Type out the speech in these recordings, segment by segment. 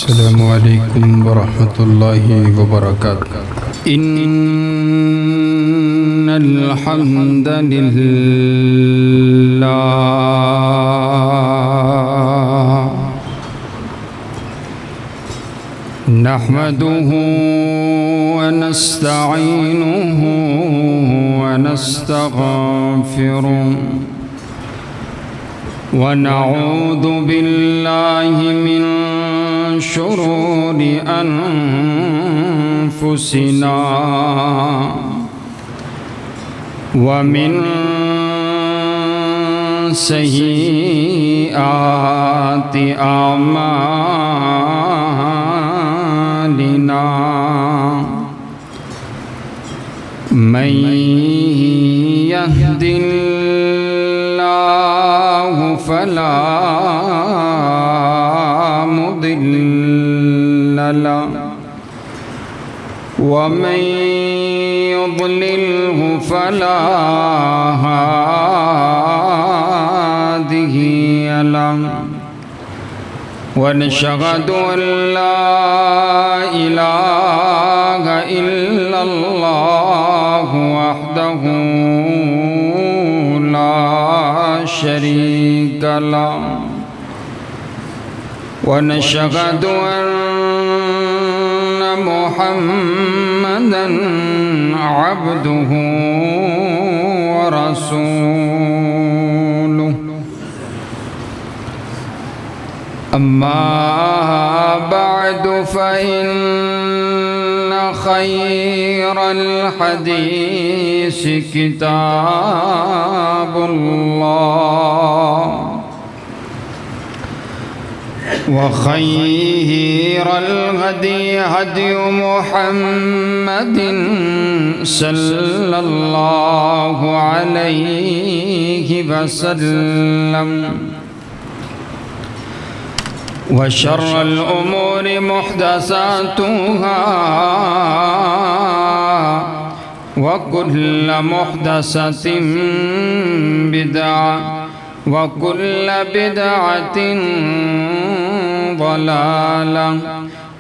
السلام علیکم ورحمۃ اللہ وبرکاتہ۔ ان الحمد للہ نحمده ونستعینه ونستغفره ونعوذ باللہ من شرور انفسنا ومن سیئات اعمالنا من يهد الله فلا مضل له ومن يضلله فلا هادي له ونشهد أن لا إله إلا الله وحده لا شريك له ونشهد أن محمدًا عبده ورسوله أما بعد فإن خير الحديث كتاب الله وخير الهدي هدي محمد صلى الله عليه وسلم وشر الأمور محدثاتها وكل محدثة بدعة وكل بدعة ضلالة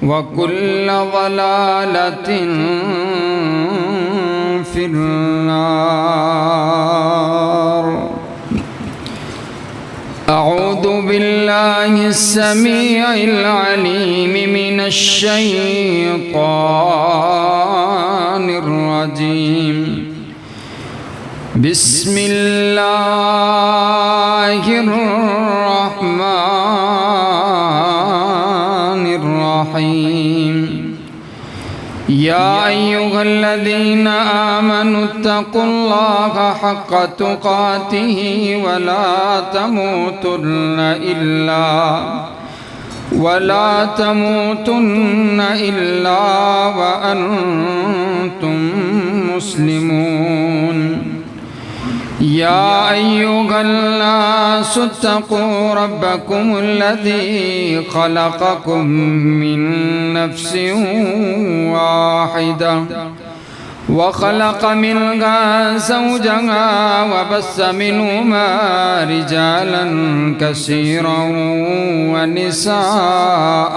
وكل ضلالة في النار أعوذ بالله السميع العليم من الشيطان الرجيم بسم الله الرحمن الرحيم يا أيها الذين آمنوا اتقوا الله حق تقاته ولا تموتن إلا وأنتم مسلمون يا أيها الناس اتقوا ربكم الذي خلقكم من نفس واحدة وخلق منها زوجها وبث منهما رجالا كثيرا ونساء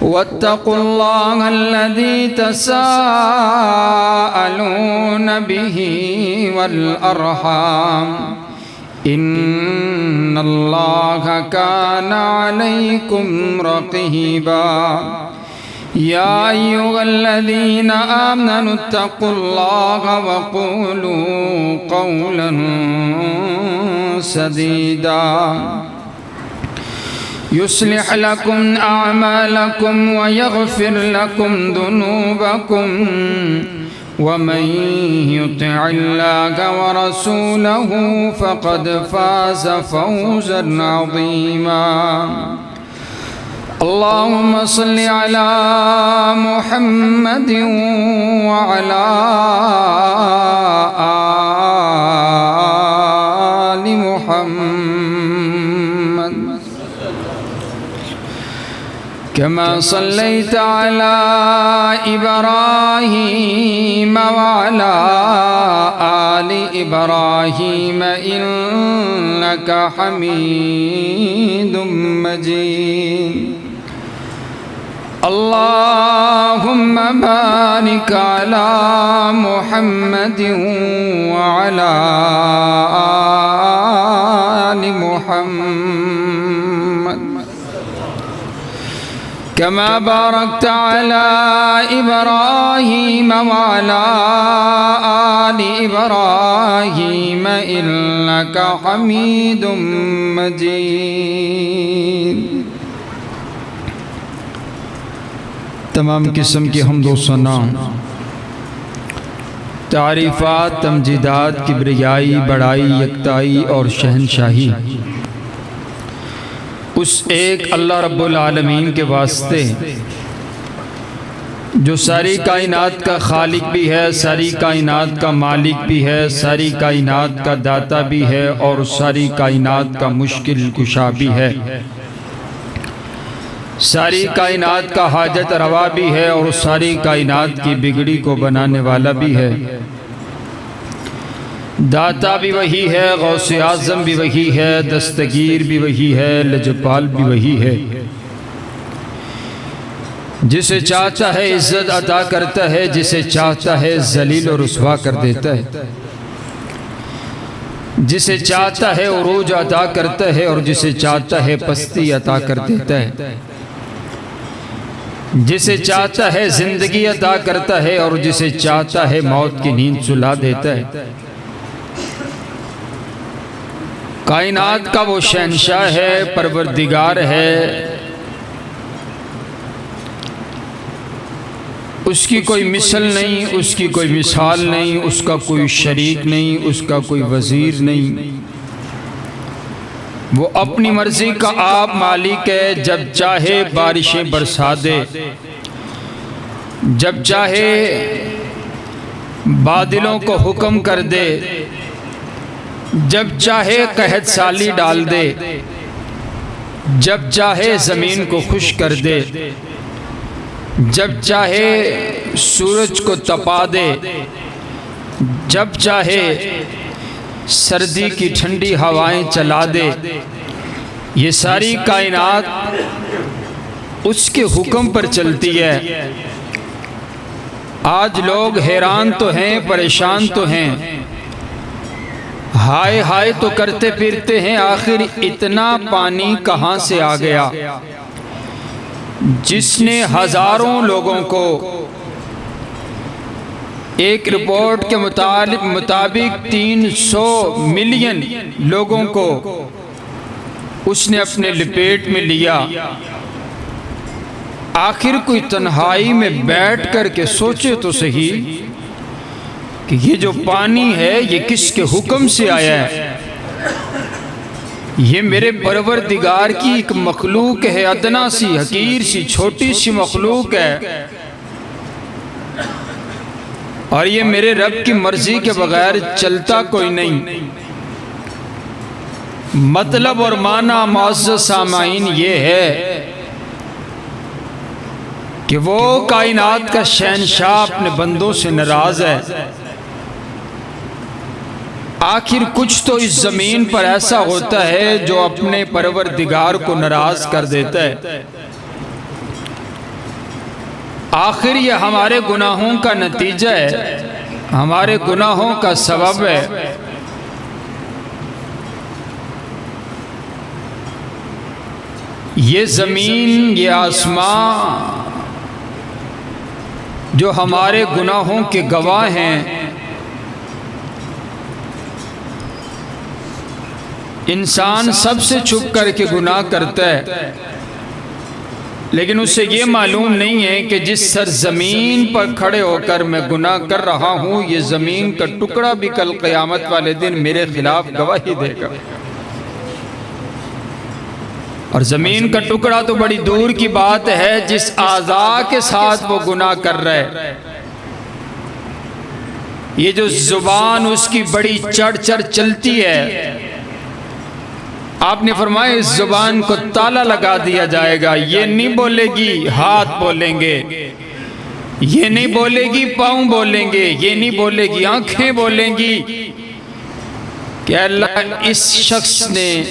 واتقوا الله الذي تساءلون به والأرحام إن الله كان عليكم رقيبا يا أيها الذين آمنوا اتقوا الله وقولوا قولا سديدا يصلح لكم أعمالكم ويغفر لكم ذنوبكم ومن يطع الله ورسوله فقد فاز فوزا عظيما اللهم صل على محمد وعلى آل محمد كما صليت على إبراهيم وعلى آل إبراهيم إنك حميد مجيد اللهم بارك على محمد وعلى آل محمد كما باركت على إبراهيم وعلى آل إبراهيم إنك حميد مجيد۔ تمام قسم کی حمد و ثنا، تعریفات، تمجیدات، کبریائی، بڑائی، یکتائی اور شہنشاہی اس ایک اللہ رب العالمین کے واسطے جو ساری کائنات کا خالق بھی ہے، ساری کائنات کا مالک بھی ہے، ساری کائنات کا داتا بھی ہے اور ساری کائنات کا مشکل کشا بھی ہے، ساری کائنات کا حاجت روا بھی ہے اور ساری کائنات کی بگڑی کو بنانے والا بھی ہے۔ داتا بھی وہی ہے، غوث اعظم بھی وہی ہے، دستگیر بھی وہی ہے، لجپال بھی وہی ہے۔ جسے چاہتا ہے عزت عطا کرتا ہے، جسے چاہتا ہے ذلیل و رسوا کر دیتا ہے، جسے چاہتا ہے عروج عطا کرتا ہے اور جسے چاہتا ہے پستی عطا کر دیتا ہے، جسے چاہتا ہے زندگی عطا کرتا ہے اور جسے چاہتا ہے موت کی نیند سلا دیتا ہے۔ کائنات کا وہ شہنشاہ ہے، پروردگار ہے، اس کی کوئی مثل نہیں، اس کی کوئی مثال نہیں، اس کا کوئی شریک نہیں، اس کا کوئی وزیر نہیں۔ وہ اپنی مرضی کا آپ مالک ہے، جب چاہے بارشیں برسا دے، جب چاہے بادلوں کو حکم کر دے، جب چاہے قحط سالی ڈال دے، جب چاہے زمین کو خشک کر دے، جب چاہے سورج کو تپا دے، جب چاہے سردی کی ٹھنڈی ہوائیں چلا دے، یہ ساری کائنات اس کے حکم پر چلتی ہے۔ آج لوگ حیران تو ہیں، پریشان تو ہیں، ہائے ہائے تو کرتے پھرتے ہیں، آخر اتنا پانی کہاں سے آ گیا جس نے ہزاروں لوگوں کو، ایک رپورٹ کے مطابق 300 ملین لوگوں کو اس نے اپنے لپیٹ میں لیا۔ آخر کوئی تنہائی میں بیٹھ کر کے سوچے تو صحیح کہ یہ جو پانی ہے یہ کس کے حکم سے آیا ہے؟ یہ میرے پروردگار کی ایک مخلوق ہے، ادنا سی، حقیر سی، چھوٹی سی مخلوق ہے، اور یہ میرے رب کی مرضی کے بغیر چلتا کوئی نہیں۔ مطلب اور معنی معزز سامعین یہ ہے کہ وہ کائنات کا شہنشاہ اپنے بندوں سے ناراض ہے۔ آخر کچھ تو اس زمین پر ایسا ہوتا ہے جو اپنے پروردگار کو ناراض کر دیتا ہے۔ آخر یہ ہمارے گناہوں کا نتیجہ ہے، ہمارے گناہوں کا سبب ہے۔ یہ زمین، یہ آسمان جو ہمارے گناہوں کے گواہ ہیں، انسان سب سے چھپ کر کے گناہ کرتا ہے، لیکن اسے یہ معلوم نہیں ہے کہ جس سرزمین پر کھڑے ہو کر میں گناہ کر رہا ہوں، یہ زمین کا ٹکڑا بھی کل قیامت والے دن میرے خلاف گواہی دے گا۔ اور زمین کا ٹکڑا تو بڑی دور کی بات ہے، جس اعضاء کے ساتھ وہ گناہ کر رہے، یہ جو زبان اس کی بڑی چڑھ چڑھ چلتی ہے، آپ نے فرمایا اس زبان کو تالا لگا دیا جائے گا، یہ نہیں بولے گی ہاتھ بولیں گے، یہ نہیں بولے گی پاؤں بولیں گے، یہ نہیں بولے گی آنکھیں بولیں گی کہ اللہ اس شخص نے،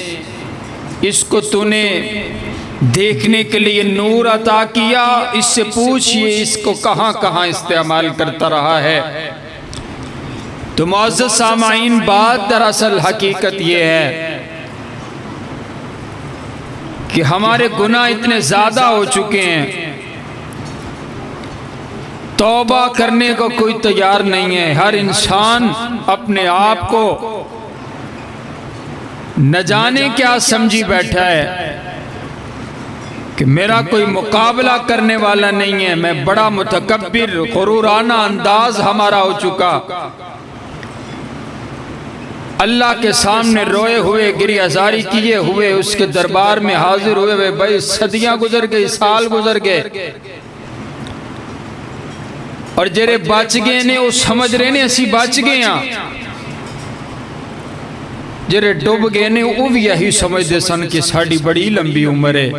اس کو تو نے دیکھنے کے لیے نور عطا کیا، اس سے پوچھئے اس کو کہاں کہاں استعمال کرتا رہا ہے۔ تو معزز سامعین، بات دراصل حقیقت یہ ہے کہ ہمارے گناہ اتنے زیادہ ہو چکے ہیں، توبہ کرنے کو کوئی تیار نہیں ہے۔ ہر انسان اپنے آپ کو نہ جانے کیا سمجھی بیٹھا ہے کہ میرا کوئی مقابلہ کرنے والا نہیں ہے، میں بڑا متکبر، غرورانہ انداز ہمارا ہو چکا۔ اللہ کے سامنے روئے ہوئے، گریہ زاری کیے ہوئے، اس کے دربار میں حاضر ہوئے بھائی صدیاں گزر گئی، سال گزر گئے، اور جڑے بچ گئے نے وہ سمجھ رہے نے اسی بچ گئے ہاں، جڑے ڈوب گئے نے وہ بھی یہی سمجھ دے سن کہ ساڑی بڑی لمبی عمر ہے،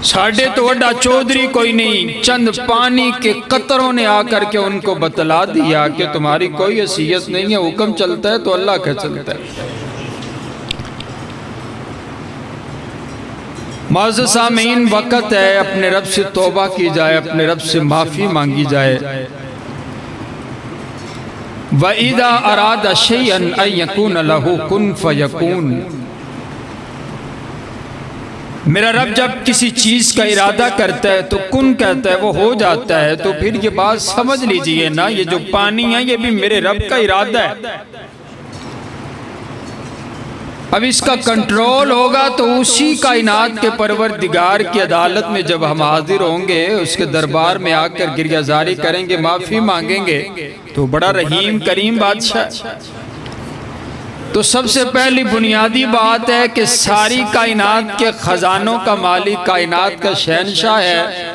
ساڑھے تو وڈا چودھری کوئی نہیں۔ چند پانی کے قطروں نے آ کر کے ان کو بتلا دیا کہ تمہاری کوئی حیثیت نہیں ہے، حکم چلتا ہے تو اللہ کا چلتا ہے۔ معزز سامعین، وقت ہے اپنے رب سے توبہ کی جائے، اپنے رب سے معافی مانگی جائے۔ وَإِذَا أَرَادَ شَيْئًا أَن يَكُونَ لَهُ كُن فَيَكُونَ۔ میرا رب جب کسی چیز کا ارادہ کرتا ہے تو کن کہتا ہے، وہ ہو جاتا ہے۔ تو پھر یہ بات سمجھ لیجئے نا، یہ جو پانی ہے یہ بھی میرے رب کا ارادہ ہے۔ اب اس کا کنٹرول ہوگا تو اسی کائنات کے پروردگار کی عدالت میں جب ہم حاضر ہوں گے، اس کے دربار میں آ کر گریہ زاری کریں گے، معافی مانگیں گے، تو بڑا رحیم کریم بادشاہ۔ تو سب سے پہلی بنیادی بات ہے کہ ساری کائنات کے خزانوں کا مالک، کائنات کا شہنشاہ ہے۔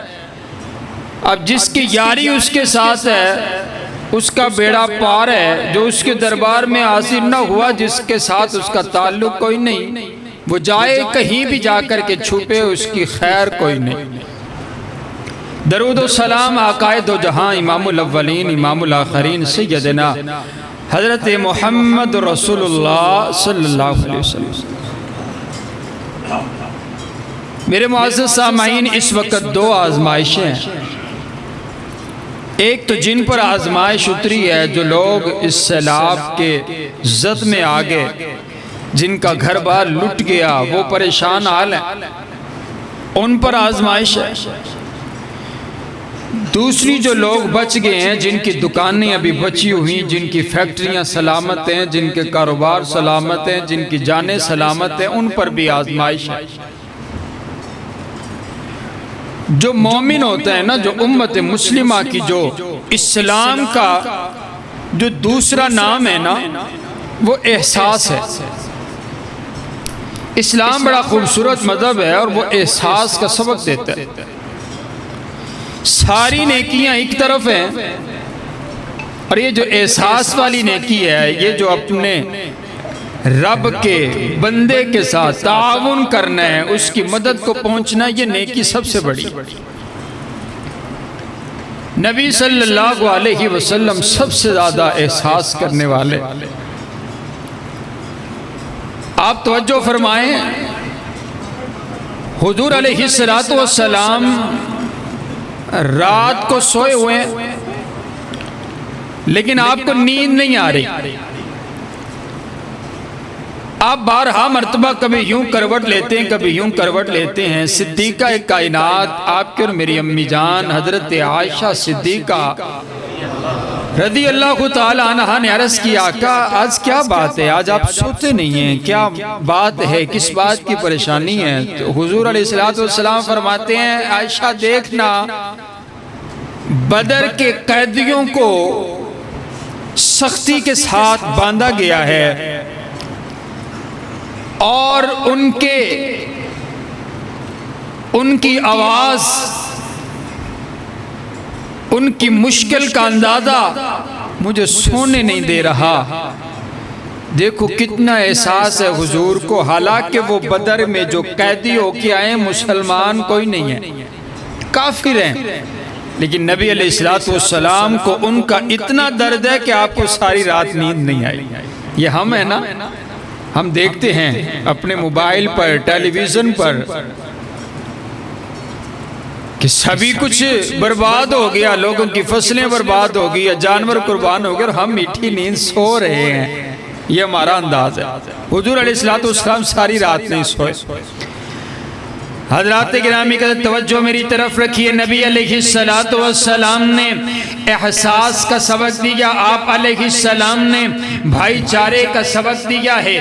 اب جس کی یاری اس کے ساتھ ہے اس کا بیڑا پار ہے، جو اس کے دربار میں حاضر نہ ہوا، جس کے ساتھ اس کا تعلق کوئی نہیں، وہ جائے کہیں بھی جا کر کے چھپے، اس کی خیر کوئی نہیں۔ درود و سلام آقائے دو جہاں، امام الاولین امام الآخرین، سیدنا حضرت محمد رسول اللہ صلی اللہ علیہ وسلم۔ میرے معزز سامعین، اس وقت دو آزمائشیں ہیں۔ ایک تو جن پر آزمائش اتری ہے، جو لوگ اس سیلاب کے زد میں آگے، جن کا گھر بار لٹ گیا، وہ پریشان حال ہیں، ان پر آزمائش ہے۔ دوسری جو لوگ بچ گئے ہیں، جن کی دکانیں ابھی بچی ہوئی، جن کی فیکٹریاں سلامت ہیں، جن کے کاروبار سلامت ہیں، جن کی جانیں سلامت ہیں، ان پر بھی آزمائش ہے۔ جو مومن ہوتا ہے نا، جو امت مسلمہ کی، جو اسلام کا جو دوسرا نام ہے نا، وہ احساس ہے۔ اسلام بڑا خوبصورت مذہب ہے اور وہ احساس کا سبق دیتا ہے۔ ساری نیکیاں ایک طرف ہیں، اور یہ جو احساس والی نیکی ہے، یہ جو اپنے رب کے بندے کے ساتھ تعاون کرنا ہے، اس کی مدد کو پہنچنا، یہ نیکی سب سے بڑی۔ نبی صلی اللہ علیہ وسلم سب سے زیادہ احساس کرنے والے۔ آپ توجہ فرمائیں، حضور علیہ السلام رات کو سوئے ہوئے ہیں، لیکن آپ کو نیند نہیں آ رہی۔ آپ بارہا مرتبہ کبھی یوں کروٹ لیتے ہیں، کبھی یوں کروٹ لیتے ہیں۔ صدیقہ کائنات، آپ کے اور میری امی جان حضرت عائشہ صدیقہ رضی اللہ تعالی عنہا نے عرض کیا، آقا آج کیا بات ہے، آج آپ سوتے نہیں ہیں، کیا بات ہے، کس بات کی پریشانی ہے؟ تو حضور علیہ السلام فرماتے ہیں، عائشہ دیکھنا، بدر کے قیدیوں کو سختی کے ساتھ باندھا گیا ہے، اور ان کی آواز، ان کی مشکل کا اندازہ مجھے سونے نہیں دے رہا۔ دیکھو کتنا احساس ہے حضور کو، حالانکہ وہ بدر میں جو قیدی ہو کے آئے مسلمان کوئی نہیں ہے، کافر ہیں، لیکن نبی علیہ السلام کو ان کا اتنا درد ہے کہ آپ کو ساری رات نیند نہیں آئی۔ یہ ہم ہیں نا، ہم دیکھتے ہیں اپنے موبائل پر، ٹیلی ویژن پر کہ سبھی کچھ برباد ہو گیا، لوگوں کی فصلیں برباد ہو گئی، جانور قربان ہو گئے، اور ہم میٹھی نیند سو رہے ہیں۔ یہ ہمارا انداز ہے۔ حضور علیہ السلام ساری رات نہیں سوئے۔ حضرات گرامی کا توجہ میری طرف رکھیے، نبی علیہ السلام نے احساس کا سبق دیا، آپ علیہ السلام نے بھائی چارے کا سبق دیا ہے۔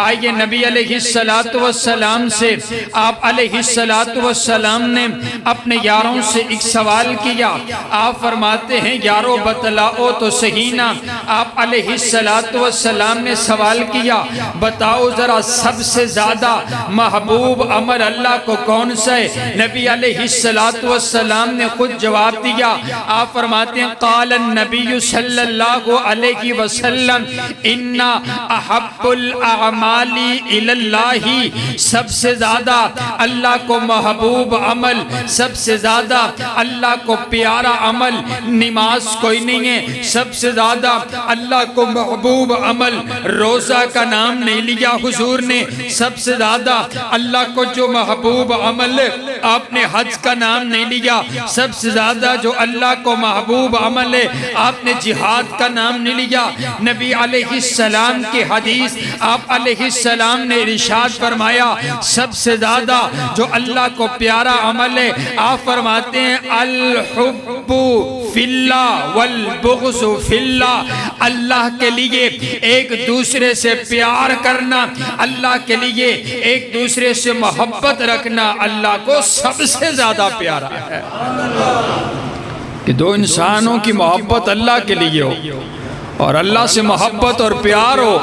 آئیے نبی علیہ السلام سے آپ علیہ السلام نے اپنے یاروں سے ایک سوال کیا۔ آپ فرماتے ہیں یارو بتلاؤ تو صحیح نا۔ آپ علیہ السلام نے سوال کیا، بتاؤ ذرا سب سے زیادہ محبوب عمل اللہ کو کون سا ہے؟ نبی علیہ السلام نے خود جواب دیا۔ آپ فرماتے ہیں قال النبی صلی اللہ علیہ وسلم ان احب الاعمال الی اللہ، سب سے زیادہ اللہ کو محبوب عمل، سب سے زیادہ اللہ کو پیارا عمل نماز کوئی نہیں ہے۔ سب سے زیادہ اللہ کو محبوب عمل روزہ کا نام نہیں لیا حضور نے۔ سب سے زیادہ اللہ کو جو محبوب عمل آپ نے حج کا نام نہیں لیا۔ سب سے زیادہ جو اللہ کو محبوب عمل ہے آپ نے جہاد کا نام نہیں لیا۔ نبی علیہ السلام کی حدیث آپ علیہ السلام نے ارشاد فرمایا، سب سے زیادہ جو اللہ کو پیارا عمل ہے آپ فرماتے ہیں الحب فی اللہ والبغض فی اللہ، اللہ کے لیے ایک دوسرے سے پیار کرنا، اللہ کے لیے ایک دوسرے سے محبت رکھنا اللہ کو سب سے زیادہ پیارا ہے۔ کہ دو انسانوں کی محبت اللہ کے لیے ہو، اور اللہ سے محبت اور پیار ہو،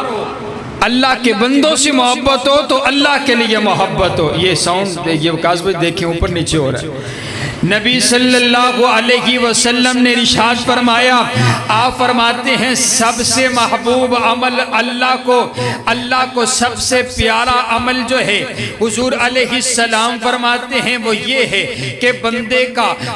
اللہ کے بندوں سے محبت ہو تو اللہ کے لیے محبت ہو۔ یہ ساؤنڈ دیکھیے کاظم دیکھیں اوپر نیچے ہو رہا ہے۔ نبی صلی اللہ علیہ وسلم نے ارشاد فرمایا، آپ فرماتے ہیں سب سے محبوب عمل اللہ کو سب سے پیارا عمل جو ہے حضور علیہ السلام فرماتے ہیں وہ یہ ہے کہ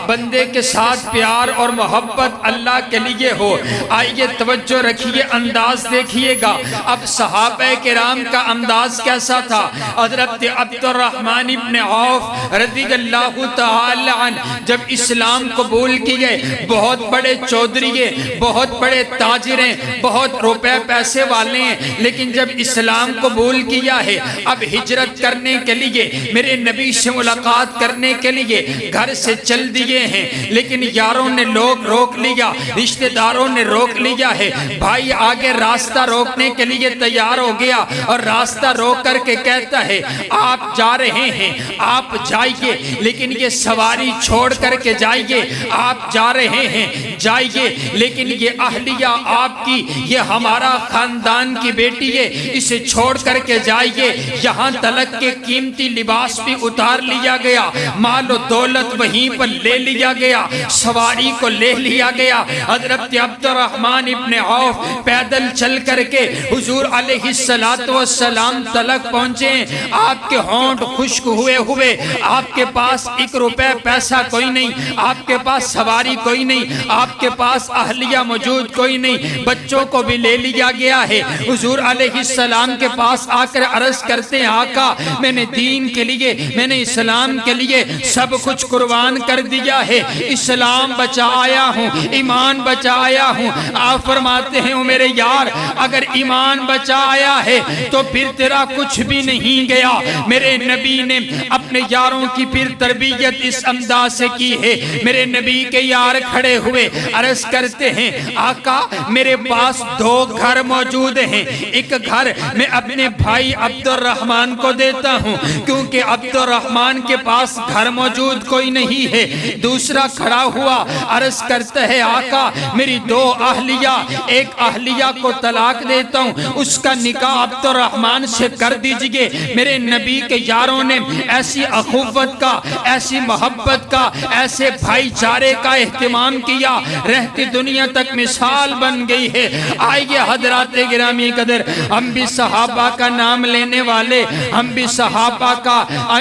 بندے کے ساتھ پیار اور محبت اللہ کے لیے ہو۔ آئیے توجہ رکھیے، انداز دیکھیے گا۔ اب صحابہ کرام کا انداز کیسا تھا؟ حضرت عبد الرحمن ابن عوف رضی اللہ تعالی عنہ جب اسلام قبول کیے، بہت بڑے چودھری ہیں، بہت بڑے تاجر ہیں، بہت روپے پیسے والے ہیں، لیکن جب اسلام قبول کیا ہے اب ہجرت کرنے کے لیے، میرے نبی سے ملاقات کرنے کے لیے گھر سے چل دیے ہیں، لیکن یاروں نے روک لیا، رشتہ داروں نے روک لیا ہے۔ بھائی آگے راستہ روکنے کے لیے تیار ہو گیا اور راستہ روک کر کے کہتا ہے آپ جا رہے ہیں آپ جائیے، لیکن یہ سواری چھوڑ کر کے جائیے، آپ جا رہے ہیں جائیے، لیکن یہ اہلیہ آپ کی، یہ ہمارا خاندان کی بیٹی ہے، اسے چھوڑ کر کے جائیے۔ یہاں تلک کے قیمتی لباس بھی اتار لیا گیا، مال و دولت وہیں پر لے لیا گیا، سواری کو لے لیا گیا۔ حضرت عبد الرحمن ابن عوف پیدل چل کر کے حضور علیہ السلام تلک پہنچے۔ آپ کے ہونٹ خشک ہوئے آپ کے پاس ایک روپے پیسہ کوئی نہیں، آپ کے پاس سواری کوئی نہیں، آپ کے پاس اہلیہ موجود کوئی نہیں، بچوں کو بھی لے لیا گیا ہے۔ حضور علیہ السلام کے پاس آ کر عرض کرتے ہیں آقا میں نے دین کے لیے، میں نے اسلام کے لیے سب کچھ قربان کر دیا ہے، اسلام بچایا ہوں، ایمان بچایا ہوں۔ آپ فرماتے ہیں او میرے یار اگر ایمان بچایا ہے تو پھر تیرا کچھ بھی نہیں گیا۔ میرے نبی نے اپنے یاروں کی پھر تربیت اس انداز سے کی ہے۔ میرے نبی کے یار کھڑے ہوئے عرض کرتے ہیں آقا میرے پاس دو گھر موجود ہیں، ایک گھر میں اپنے بھائی عبد الرحمن کو دیتا ہوں کیونکہ عبد الرحمن کے پاس گھر موجود کوئی نہیں ہے۔ دوسرا کھڑا ہوا عرض کرتا ہے آقا میری دو اہلیہ، ایک اہلیہ کو طلاق دیتا ہوں، اس کا نکاح عبد الرحمن سے کر دیجئے۔ میرے نبی کے یاروں نے ایسی ایسی اخوت کا، ایسی محبت کا، ایسے بھائی چارے کا اہتمام کیا، رہتی دنیا تک مثال بن گئی ہے۔ آئیے حضرات گرامی قدر، ہم بھی صحابہ کا نام لینے والے، ہم بھی صحابہ کا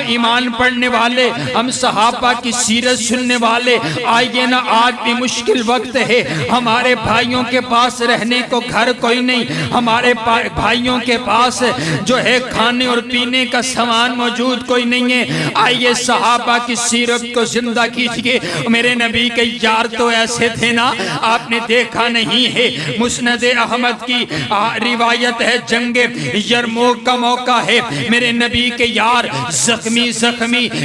ایمان پڑھنے والے، ہم صحابہ کی سیرت سننے والے، آئیے نا آج بھی مشکل وقت ہے، ہمارے بھائیوں کے پاس رہنے کو گھر کوئی نہیں، ہمارے بھائیوں کے پاس جو ہے کھانے اور پینے کا سامان موجود کوئی نہیں ہے۔ آئیے صحابہ کی سیرت کو زندہ کیجئے۔ میرے نبی کے یار تو ایسے تھے نا، آپ نے دیکھا نہیں ہے، مسند احمد کی روایت ہے، جنگ یرموک کا موقع ہے، میرے نبی کے یار زخمی،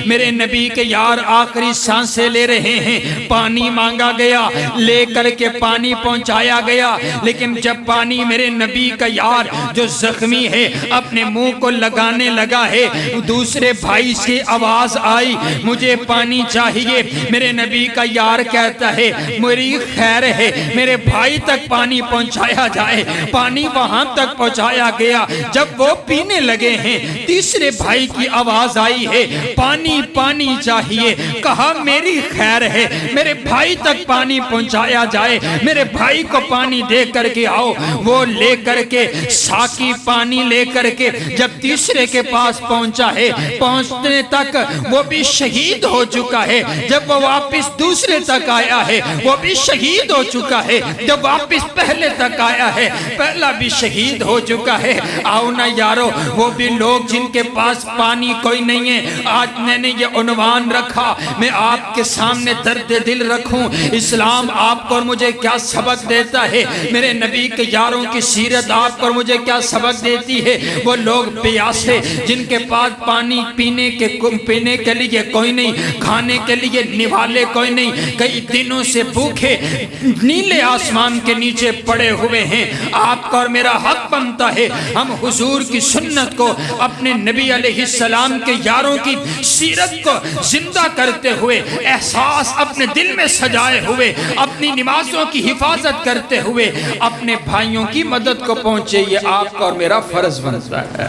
میرے نبی کے یار آخری سانسیں لے رہے ہیں، پانی مانگا گیا، لے کر کے پانی پہنچایا گیا، لیکن جب پانی میرے نبی کا یار جو زخمی ہے اپنے منہ کو لگانے لگا ہے، دوسرے بھائی سے آواز آئی مجھے پانی چاہیے، میرے نبی کا یار کہتا ہے میری خیر ہے، میرے بھائی تک پانی پہنچایا جائے۔ پانی وہاں تک پہنچایا گیا، جب وہ پینے لگے ہیں تیسرے بھائی کی آواز آئی ہے پانی چاہیے، کہا میری خیر ہے، میرے بھائی تک پانی پہنچایا جائے، میرے بھائی کو پانی دے کر کے آؤ۔ وہ لے کر کے ساکی پانی لے کر کے جب تیسرے کے پاس پہنچا ہے، پہنچنے تک وہ بھی شہید ہو چکا ہے، جب وہ واپس دوسرے تک آیا ہے وہ بھی شہید ہو چکا ہے، جب واپس پہلے تک آیا ہے پہلا بھی شہید ہو چکا ہے۔ آؤ نا یارو، وہ بھی لوگ جن کے پاس پانی کوئی نہیں ہے، آج میں نے یہ عنوان رکھا، میں آپ کے سامنے درد دل رکھوں، اسلام آپ کو اور مجھے کیا سبق دیتا ہے، میرے نبی کے یاروں کی سیرت آپ کو اور مجھے کیا سبق دیتی ہے۔ وہ لوگ پیاسے جن کے پاس پانی پینے کے لیے کوئی نہیں، کھانے کے لیے نوالے کوئی نہیں، کئی دنوں سے بھوکے نیلے آسمان کے نیچے پڑے ہوئے ہیں، آپ کا اور میرا حق بنتا ہے ہم حضور کی سنت کو، اپنے نبی علیہ السلام کے یاروں کی سیرت کو زندہ کرتے ہوئے، احساس اپنے دل میں سجائے ہوئے، اپنی نمازوں کی حفاظت کرتے ہوئے اپنے بھائیوں کی مدد کو پہنچے، یہ آپ کا اور میرا فرض بنتا ہے۔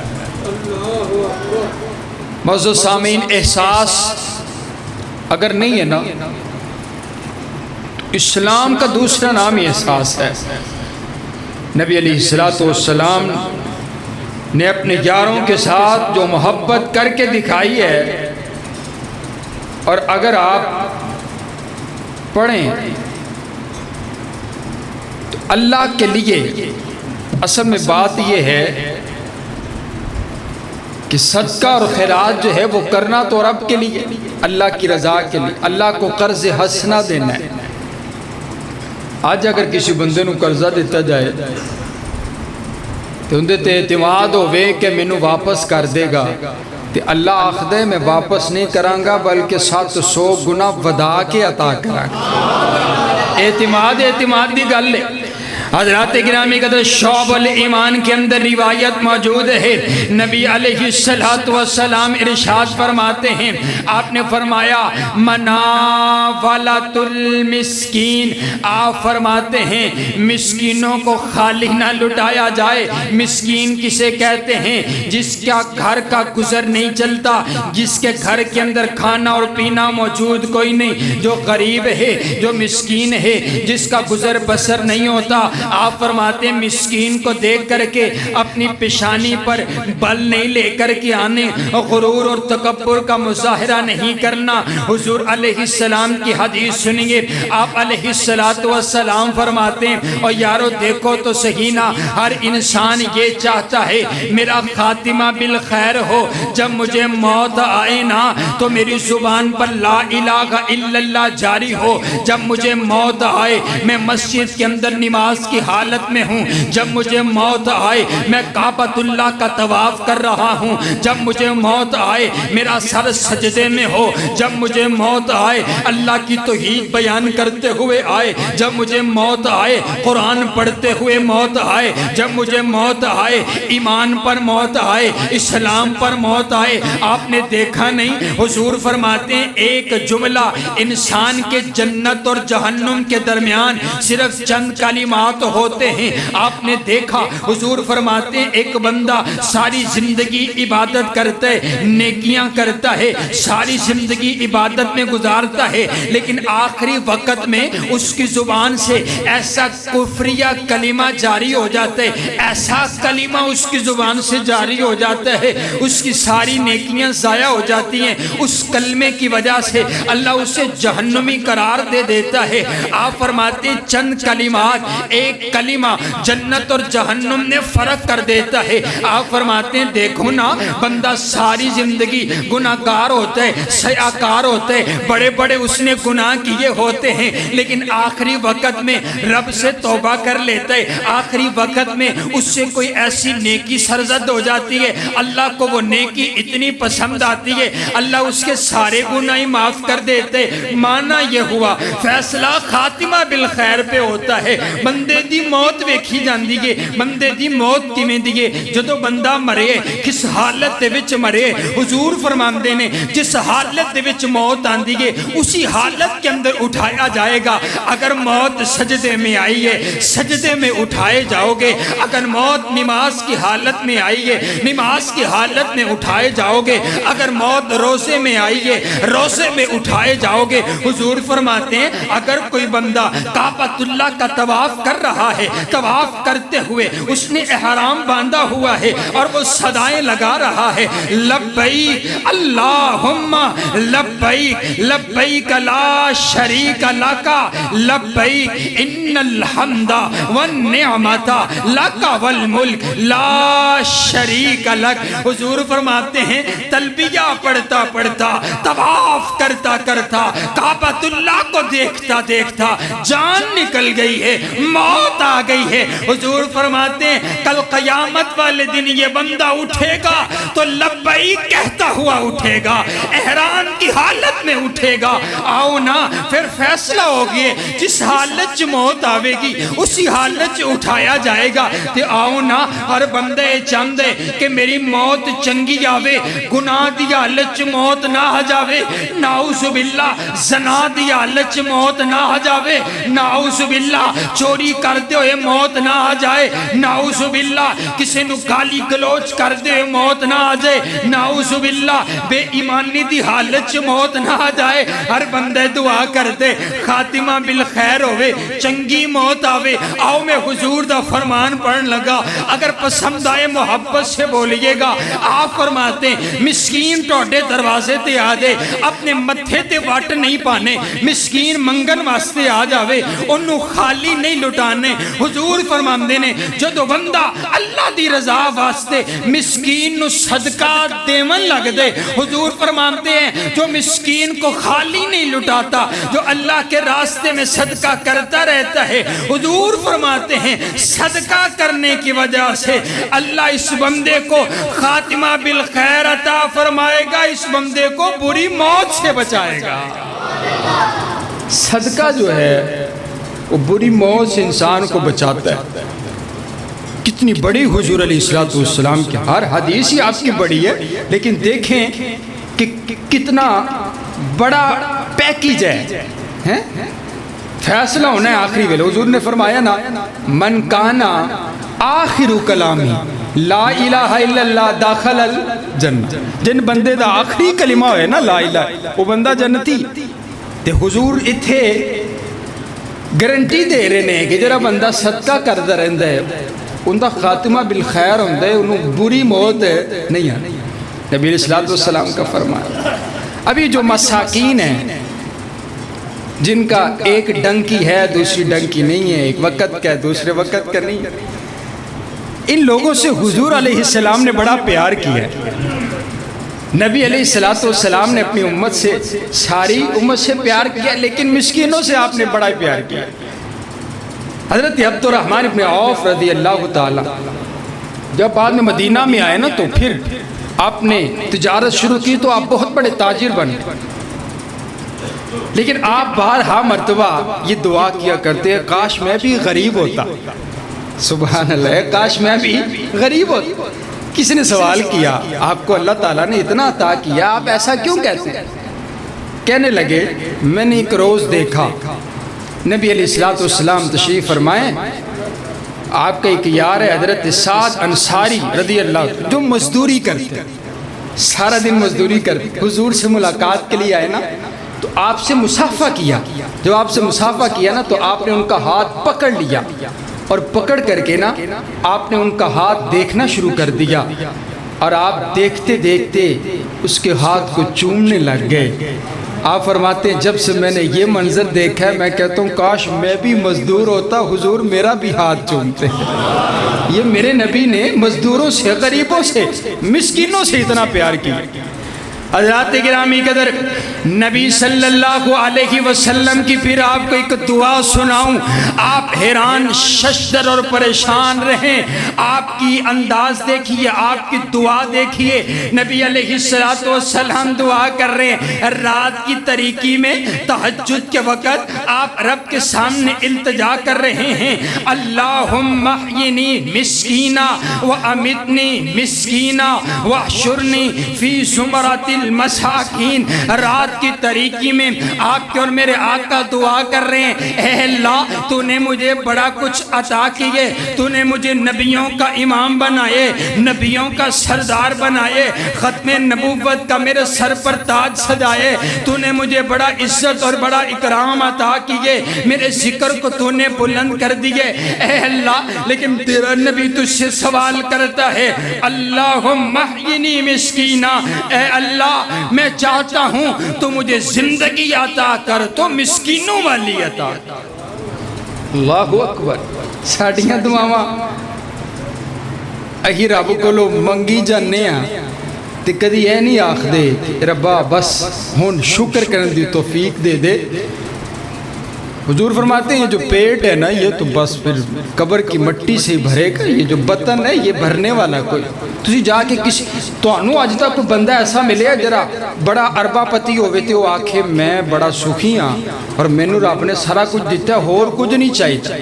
معزز سامعین، احساس اگر نہیں ہے نا، اسلام کا دوسرا نام ہی احساس ہے۔ نبی علیہ السلام نے اپنے یاروں کے ساتھ جو محبت کر کے دکھائی ہے، اور اگر آپ پڑھیں تو اللہ کے لیے اصل میں بات یہ ہے کہ صدقہ اور خیرات جو ہے وہ کرنا تو رب کے لیے، اللہ کی رضا کے لیے، اللہ کو قرض حسنہ دینا ہے۔ آج اگر کسی بندے نو قرضہ دیتا جائے تو اندے تے اعتماد ہوئے کہ مینوں واپس کر دے گا، تے اللہ آخدے میں واپس نہیں کرانگا بلکہ 700 گنا ودا کے عطا کرانگا۔ اعتماد دی گل ہے۔ حضرات گرامی قدر، شعب الایمان کے اندر روایت موجود ہے، نبی علیہ السلام ارشاد فرماتے ہیں، آپ نے فرمایا مناولۃ المسکین، آپ فرماتے ہیں مسکینوں کو خالی نہ لٹایا جائے۔ مسکین کسے کہتے ہیں؟ جس کا گھر کا گزر نہیں چلتا، جس کے گھر کے اندر کھانا اور پینا موجود کوئی نہیں، جو غریب ہے، جو مسکین ہے، جس کا گزر بسر نہیں ہوتا۔ آپ فرماتے ہیں مسکین کو دیکھ کر کے اپنی پیشانی پر بل نہیں لے کر کے آنے، غرور اور تکبر کا مظاہرہ نہیں کرنا۔ حضور علیہ السلام کی حدیث سنیے، آپ علیہ السلام فرماتے ہیں اور یارو دیکھو تو صحیح نا، ہر انسان یہ چاہتا ہے میرا خاتمہ بالخیر ہو، جب مجھے موت آئے نا تو میری زبان پر لا الہ الا اللہ جاری ہو، جب مجھے موت آئے میں مسجد کے اندر نماز کی حالت میں ہوں، جب مجھے موت آئے میں کعبۃ اللہ کا طواف کر رہا ہوں، جب مجھے موت آئے میرا سر سجدے میں ہو، جب مجھے موت آئے اللہ کی توحید بیان کرتے ہوئے آئے، جب مجھے موت آئے قرآن پڑھتے ہوئے موت آئے، جب مجھے موت آئے ایمان پر موت آئے، اسلام پر موت آئے۔ آپ نے دیکھا نہیں، حضور فرماتے ہیں ایک جملہ انسان کے جنت اور جہنم کے درمیان صرف چند کلمات کلمات ہوتے ہیں۔ آپ نے دیکھا حضور فرماتے ہیں ایک بندہ ساری زندگی عبادت کرتا ہے، نیکیاں کرتا ہے، ساری زندگی عبادت میں گزارتا ہے، لیکن آخری وقت میں اس کی زبان سے ایسا کفریہ کلمہ جاری ہو جاتا ہے، ایسا کلمہ اس کی زبان سے جاری ہو جاتا ہے، اس کی ساری نیکیاں ضائع ہو جاتی ہیں۔ اس کلمے کی وجہ سے اللہ اسے جہنمی قرار دے دیتا ہے۔ آپ فرماتے ہیں چند کلمات، ایک کلمہ جنت اور جہنم نے فرق کر دیتا ہے۔ آپ فرماتے ہیں دیکھو نا، بندہ ساری زندگی گناہگار ہوتا ہے، سیاکار ہوتا ہے، بڑے بڑے اس نے گناہ کیے ہوتے ہیں، لیکن آخری وقت میں رب سے توبہ کر لیتا ہے، آخری وقت میں اس سے کوئی ایسی نیکی سرزد ہو جاتی ہے، اللہ کو وہ نیکی اتنی پسند آتی ہے، اللہ اس کے سارے گناہ معاف کر دیتے۔ معنی یہ ہوا فیصلہ خاتمہ بالخیر پہ ہوتا ہے۔ بندے دی موت ویکھی جاندی ہے، بندے دی موت کیویں دی ہے؟ جدوں بندہ مرے کس حالت دے وچ مرے؟ حضور فرماندے نے جس حالت دے وچ موت آندی ہے اسی حالت کے اندر اٹھایا جائے گا۔ اگر موت سجدے میں آئی ہے سجدے میں اٹھائے جاؤ گے، اگر موت نماز کی حالت میں آئی ہے نماز کی حالت میں اٹھائے جاؤ گے، اگر موت روزے میں آئی ہے روزے میں اٹھائے جاؤ گے۔ حضور فرماتے ہیں اگر کوئی بندہ کعبۃ اللہ کا طواف کر رہا ہے، طواف کرتے ہوئے اس نے احرام باندھا ہوا ہے اور وہ صدائیں لگا رہا ہے، لبیک اللہم لبیک لبیک لا شریک لک لبیک ان الحمد والنعمت لک والملک لا شریک لک۔ حضور فرماتے ہیں تلبیہ پڑھتا پڑھتا طواف کرتا کرتا کعبۃ اللہ کو دیکھتا دیکھتا جان نکل گئی ہے، موت آ گئی ہے۔ حضور فرماتے ہیں کل قیامت والے دن یہ بندہ اٹھے گا تو لبیک کہتا ہوا اٹھے گا، احرام کی حالت میں اٹھے گا۔ آؤ نا پھر فیصلہ ہوگی جس حالت موت آوے گی اسی حالت اٹھایا جائے گا۔ تے آؤ نا ہر بندے چاندے کہ میری موت چنگی آوے، گناہ دی حالت موت نہ آ جاوے، نعوذ باللہ زنا دی حالت موت نہ آ جاوے، نعوذ باللہ چوری کرتے ہوئے موت نہ آ جائے، نعوذ باللہ کسی نو گالی گلوچ کرتے ہوئے موت نہ آ جائے، نعوذ باللہ بے ایمانی دی حالت موت نہ آ جائے۔ ہر بندے دعا کرتے خاتمہ بالخیر ہوئے، چنگی موت آوے۔ آؤ میں حضور دا فرمان پڑھن لگا، اگر پسند آئے محبت سے بولیے گا۔ آپ فرماتے ہیں مسکین ٹوڑے دروازے تے آ دے، اپنے متھے تے وٹ نہیں پانے، مسکین منگن واسطے آ جاوے، انہوں خالی نہیں لٹانے۔ حضور فرماندے نے جدو بندہ اللہ دی رضا واسطے مسکین نو صدقہ دیون لگ دے، حضور فرماندے ہیں جو مسکین کو خالی نہیں لٹاتا، جو اللہ کے راستے میں صدقہ کرتا رہتا ہے، حضور فرماتے ہیں صدقہ کرنے کی وجہ سے اللہ اس بندے کو خاتمہ بالخیر عطا فرمائے گا، اس بندے کو بری موت سے بچائے گا۔ صدقہ جو ہے وہ بری موت سے انسان کو بچاتا ہے۔ کتنی بڑی حضور علیہ السلام کی ہر حدیث ہی آپ کی بڑی ہے، لیکن دیکھیں کہ کتنا بڑا پیکیج ہے۔ فیصلہ ہونا ہے آخری ویلے۔ حضور نے فرمایا نا من کانا آخر کلامی لا الہ الا اللہ داخل الجنہ، جن بندے دا آخری کلمہ ہوئے نا لا الہ، وہ بندہ جنتی۔ تے حضور اتھے گارنٹی دے رہے ہیں کہ جڑا بندہ صدقہ کرتا رہندا ہے ان دا خاتمہ بالخیر ہوندا ہے، انہوں بری موت نہیں آتی۔ نبی علیہ السلام کا فرمایا۔ ابھی جو مساکین ہیں جن کا ایک ڈنکی ہے دوسری ڈنکی نہیں ہے، ایک وقت کا ہے دوسرے وقت کا نہیں ہے، ان لوگوں سے حضور علیہ السلام نے بڑا پیار کیا ہے۔ نبی علیہ السلام نے اپنی امت سے ساری امت سے پیار کیا، لیکن مسکینوں سے آپ نے بڑا پیار کیا۔ حضرت عبد الرحمن ابن عوف رضی اللہ تعالی جب بعد میں مدینہ میں آئے نا تو پھر آپ نے تجارت شروع کی تو آپ بہت بڑے تاجر بنے، لیکن آپ بارہا مرتبہ یہ دعا کیا کرتے ہیں کاش میں بھی غریب ہوتا۔ سبحان اللہ، کاش میں بھی غریب ہوتا۔ کسی نے سوال کیا آپ کو اللہ تعالیٰ نے اتنا عطا کیا آپ ایسا کیوں کہتے ہیں؟ کہنے لگے میں نے ایک روز دیکھا نبی علیہ السلام تشریف فرمائیں آپ کا ایک یار ہے حضرت سعد انصاری رضی اللہ عنہ، جو مزدوری کرتے، سارا دن مزدوری کرتے، حضور سے ملاقات کے لیے آئے نا تو آپ سے مصافحہ کیا. جب آپ سے مصافحہ کیا نا تو آپ نے ان کا ہاتھ پکڑ لیا اور پکڑ کر کے نا آپ نے ان کا ہاتھ دیکھنا شروع کر دیا اور آپ دیکھتے دیکھتے اس کے ہاتھ کو چومنے لگ گئے. آپ فرماتے ہیں جب سے میں نے یہ منظر دیکھا ہے میں کہتا ہوں کاش میں بھی مزدور ہوتا، حضور میرا بھی ہاتھ چومتے. یہ میرے نبی نے مزدوروں سے، غریبوں سے، مسکینوں سے اتنا پیار کیا. حضرات گرامی قدر، نبی صلی اللہ علیہ وسلم کی پھر آپ کو ایک دعا سناؤں، آپ حیران ششدر اور پریشان رہیں. آپ کی انداز دیکھیے، آپ کی دعا دیکھیے. نبی علیہ السلام دعا کر رہے ہیں رات کی تاریکی میں، تہجد کے وقت آپ رب کے سامنے التجا کر رہے ہیں، اللہم احیینی مسکینہ وامیتنی مسکینہ واحشرنی فی زمرۃ المساکین. رات کی تاریکی میں آپ کے اور میرے آقا دعا کر رہے ہیں، اے اللہ تو نے مجھے بڑا کچھ عطا کیے، تو نے مجھے نبیوں کا امام بنائے، نبیوں کا سردار بنائے، ختم نبوت کا میرے سر پر تاج سجائے، تو نے مجھے بڑا عزت اور بڑا اکرام عطا کیے، میرے ذکر کو تو نے بلند کر دیے. اے اللہ لیکن تیرا نبی تجھ سے سوال کرتا ہے، اللہم احیینی مسکینہ، اے اللہ میں چاہتا ہوں تو مجھے زندگی عطا کر، تو مسکینوں والی عطا کر. اللہ اکبر. ساڑیاں دعاواں اہی رب کولو منگی جانے ہیں تے کدی اے نہیں آخ دے ربا بس ہن شکر کرن دی توفیق دے دے. حضور فرماتے ہیں جو پیٹ ہے نا یہ تو بس پھر قبر کی مٹی سے ہی بھرے گا، یہ جو بطن ہے یہ بھرنے والا کوئی. تسی جا کے کسی توانو آج تک کوئی بندہ ایسا ملے جرا بڑا اربا پتی ہوئے تے وہ آکھے میں بڑا سکھی ہاں اور میں نو رب نے سارا کچھ دیتا ہے اور کچھ نہیں چاہیے.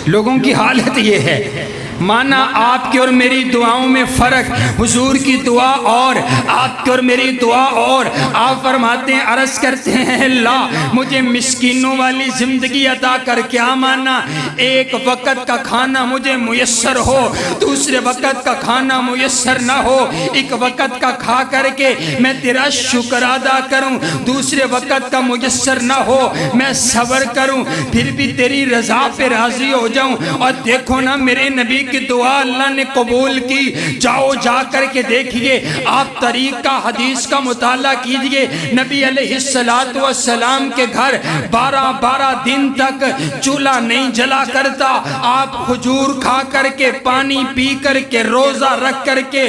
لوگوں کی حالت یہ ہے. مانا آپ کی اور میری دعاؤں میں فرق، حضور کی دعا اور آپ کی اور میری دعا اور. آپ فرماتے ہیں عرض کرتے ہیں اللہ مجھے مسکینوں والی زندگی عطا کر. کیا مانا؟ ایک وقت کا کھانا مجھے میسر ہو، دوسرے وقت کا کھانا میسر نہ ہو، ایک وقت کا کھا کر کے میں تیرا شکر ادا کروں، دوسرے وقت کا میسر نہ ہو میں صبر کروں، پھر بھی تیری رضا پہ راضی ہو جاؤں. اور دیکھو نا میرے نبی کی دعا اللہ نے قبول کی. جاؤ جا کر کے دیکھیے، آپ طریقہ حدیث کا مطالعہ کیجئے. نبی علیہ السلام کے گھر 12 دن تک چولہا نہیں جلا کرتا. آپ کھجور کھا کر کے، پانی پی کر کے، روزہ رکھ کر کے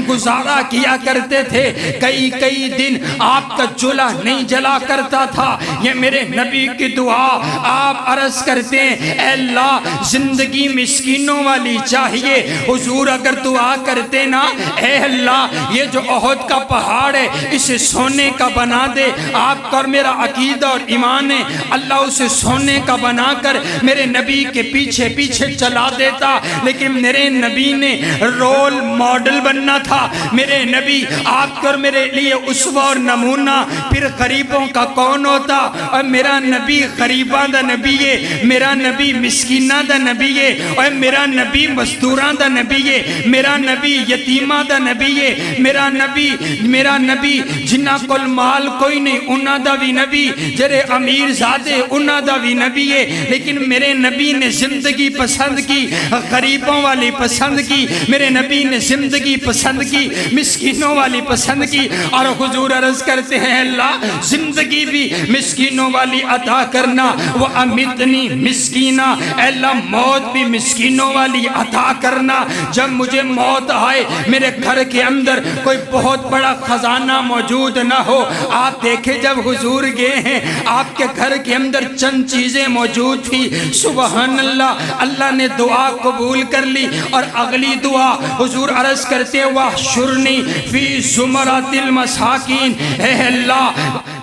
گزارا کیا کرتے تھے. کئی دن آپ کا چولہا نہیں جلا کرتا تھا. یہ میرے نبی کی دعا. آپ عرض کرتے ہیں اے اللہ زندگی مسکینوں والی چاہیے. حضور اگر دعا کرتے نا اے اللہ یہ جو احد کا پہاڑ ہے اسے سونے کا بنا دے. آپ کا اور میرا عقیدہ اور ایمان ہے اللہ اسے سونے کا بنا کر میرے نبی کے پیچھے پیچھے چلا دیتا. لیکن میرے نبی نے رول ماڈل بننا تھا. میرے نبی آپ کا اور میرے لیے اسوہ اور نمونہ. پھر غریبوں کا کون ہوتا؟ اور میرا نبی غریباں دا نبی ہے، میرا نبی مسکینہ دا نبی ہے، اور میرا نبی مزدوراں دا نبی ہے، میرا نبی یتیماں دا نبی ہے، میرا نبی جنہاں کول مال کوئی نہیں انہاں دا بھی نبی، جڑے امیر زادے انہاں دا بھی نبی ہے. لیکن میرے نبی نے زندگی پسند کی، غریبوں والی پسند کی. میرے نبی نے زندگی پسند کی، مسکینوں والی پسند کی. اور حضور عرض کرتے ہیں اللہ زندگی بھی مسکینوں والی عطا کرنا. وہ امیتنی مسکینہ، اے اللہ موت بھی مسکینوں والی عطا کرنا. جب مجھے موت آئے میرے گھر کے اندر کوئی بہت بڑا خزانہ موجود نہ ہو. آپ دیکھیں جب حضور گئے ہیں آپ کے گھر کے اندر چند چیزیں موجود تھی. سبحان اللہ، اللہ نے دعا قبول کر لی. اور اگلی دعا حضور عرض کرتے واحشرنی فی زمرۃ المساکین، اے اللہ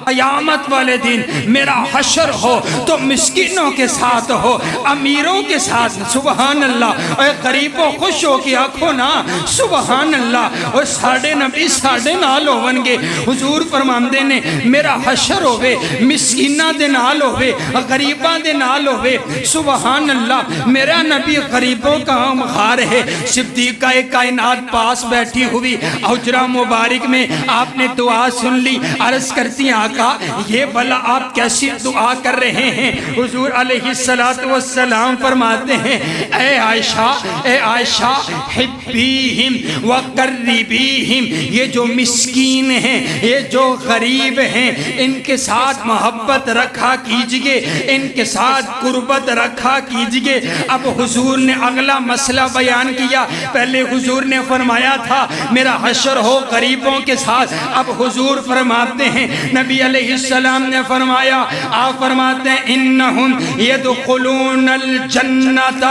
قیامت والے دن میرا حشر ہو تو مسکینوں کے ساتھ ہو، امیروں کے ساتھ۔ سبحان اللہ۔ اے غریبوں خوش ہو کے آنکھوں نا سبحان اللہ۔ اور ساڑھے نبی ساڑھے نال ہون گے۔ حضور فرماندے نے میرا حشر ہوئے مسکینہ دے نال ہوئے، غریباں دے نال ہوئے۔ سبحان اللہ۔ میرا نبی غریبوں کا مخار ہے۔ صدیقہ کائنات پاس بیٹھی ہوئی حجرہ مبارک میں آپ نے دعا سن لی، عرض کرتی ہیں آقا یہ بھلا آپ کیسی دعا کر رہے ہیں؟ حضور علیہ السلام فرماتے ہیں اے عائشہ حبیہم وقربیہم، یہ جو مسکین ہیں، یہ جو غریب ہیں، ان کے ساتھ محبت رکھا کیجئے، ان کے ساتھ قربت رکھا کیجئے۔ اب حضور نے اگلا مسئلہ بیان کیا۔ پہلے حضور نے فرمایا تھا میرا حشر ہو غریبوں کے ساتھ، اب حضور فرماتے ہیں نبی علیہ السلام نے فرمایا، آپ فرماتے ہیں انہم یدخلون الجنت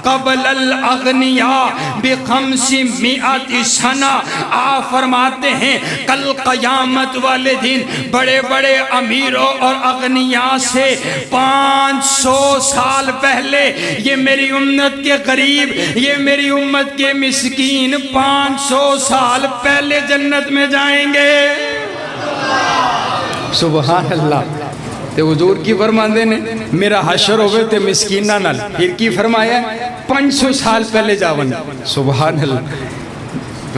قبل الاغنیاء ب500 سنہ۔ آپ فرماتے ہیں کل قیامت والے دن بڑے بڑے امیروں اور اغنیاء سے 500 سال پہلے یہ میری امت کے غریب، یہ میری امت کے مسکین 500 سال پہلے جنت میں جائیں گے۔ سبحان اللہ۔ تے حضور کی فرماندے نے میرا حشر ہوئے تے مسکینہ نال، پھر کی فرمایا 500 سال پہلے جاون۔ سبحان اللہ۔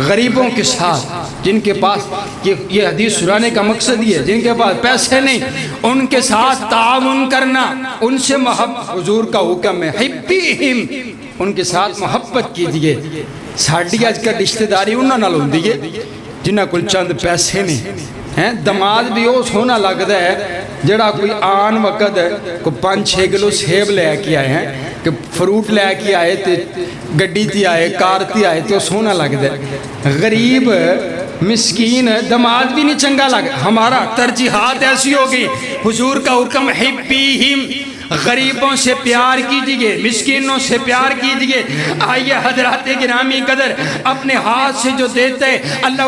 غریبوں کے ساتھ، جن کے پاس یہ حدیث سنانے کا مقصد یہ ہے، جن کے پاس پیسے نہیں ان کے ساتھ تعاون کرنا، ان سے محبت، حضور کا حکم ہے حبیہم، ان کے ساتھ محبت کیجئے۔ ساڑھی آج کا رشتہ داری انہاں نال ہوندی ہے جنہاں کل چند پیسے نہیں۔ دماد بھی وہ سونا لگتا ہے جڑا کوئی آن وقت کو 5-6 کلو سیب لے کے آئے ہیں کہ فروٹ لے کے آئے تے گڈی تی آئے کار تی آئے تو سونا لگتا ہے۔ غریب مسکین دماد بھی نہیں چنگا لگتا۔ ہمارا ترجیحات ایسی ہو گئی۔ حضور کا حکم حبیہم، غریبوں سے پیار کیجئے، مسکینوں سے پیار کیجئے۔ آئیے حضرات گرامی قدر، اپنے ہاتھ سے جو دیتا ہے اللہ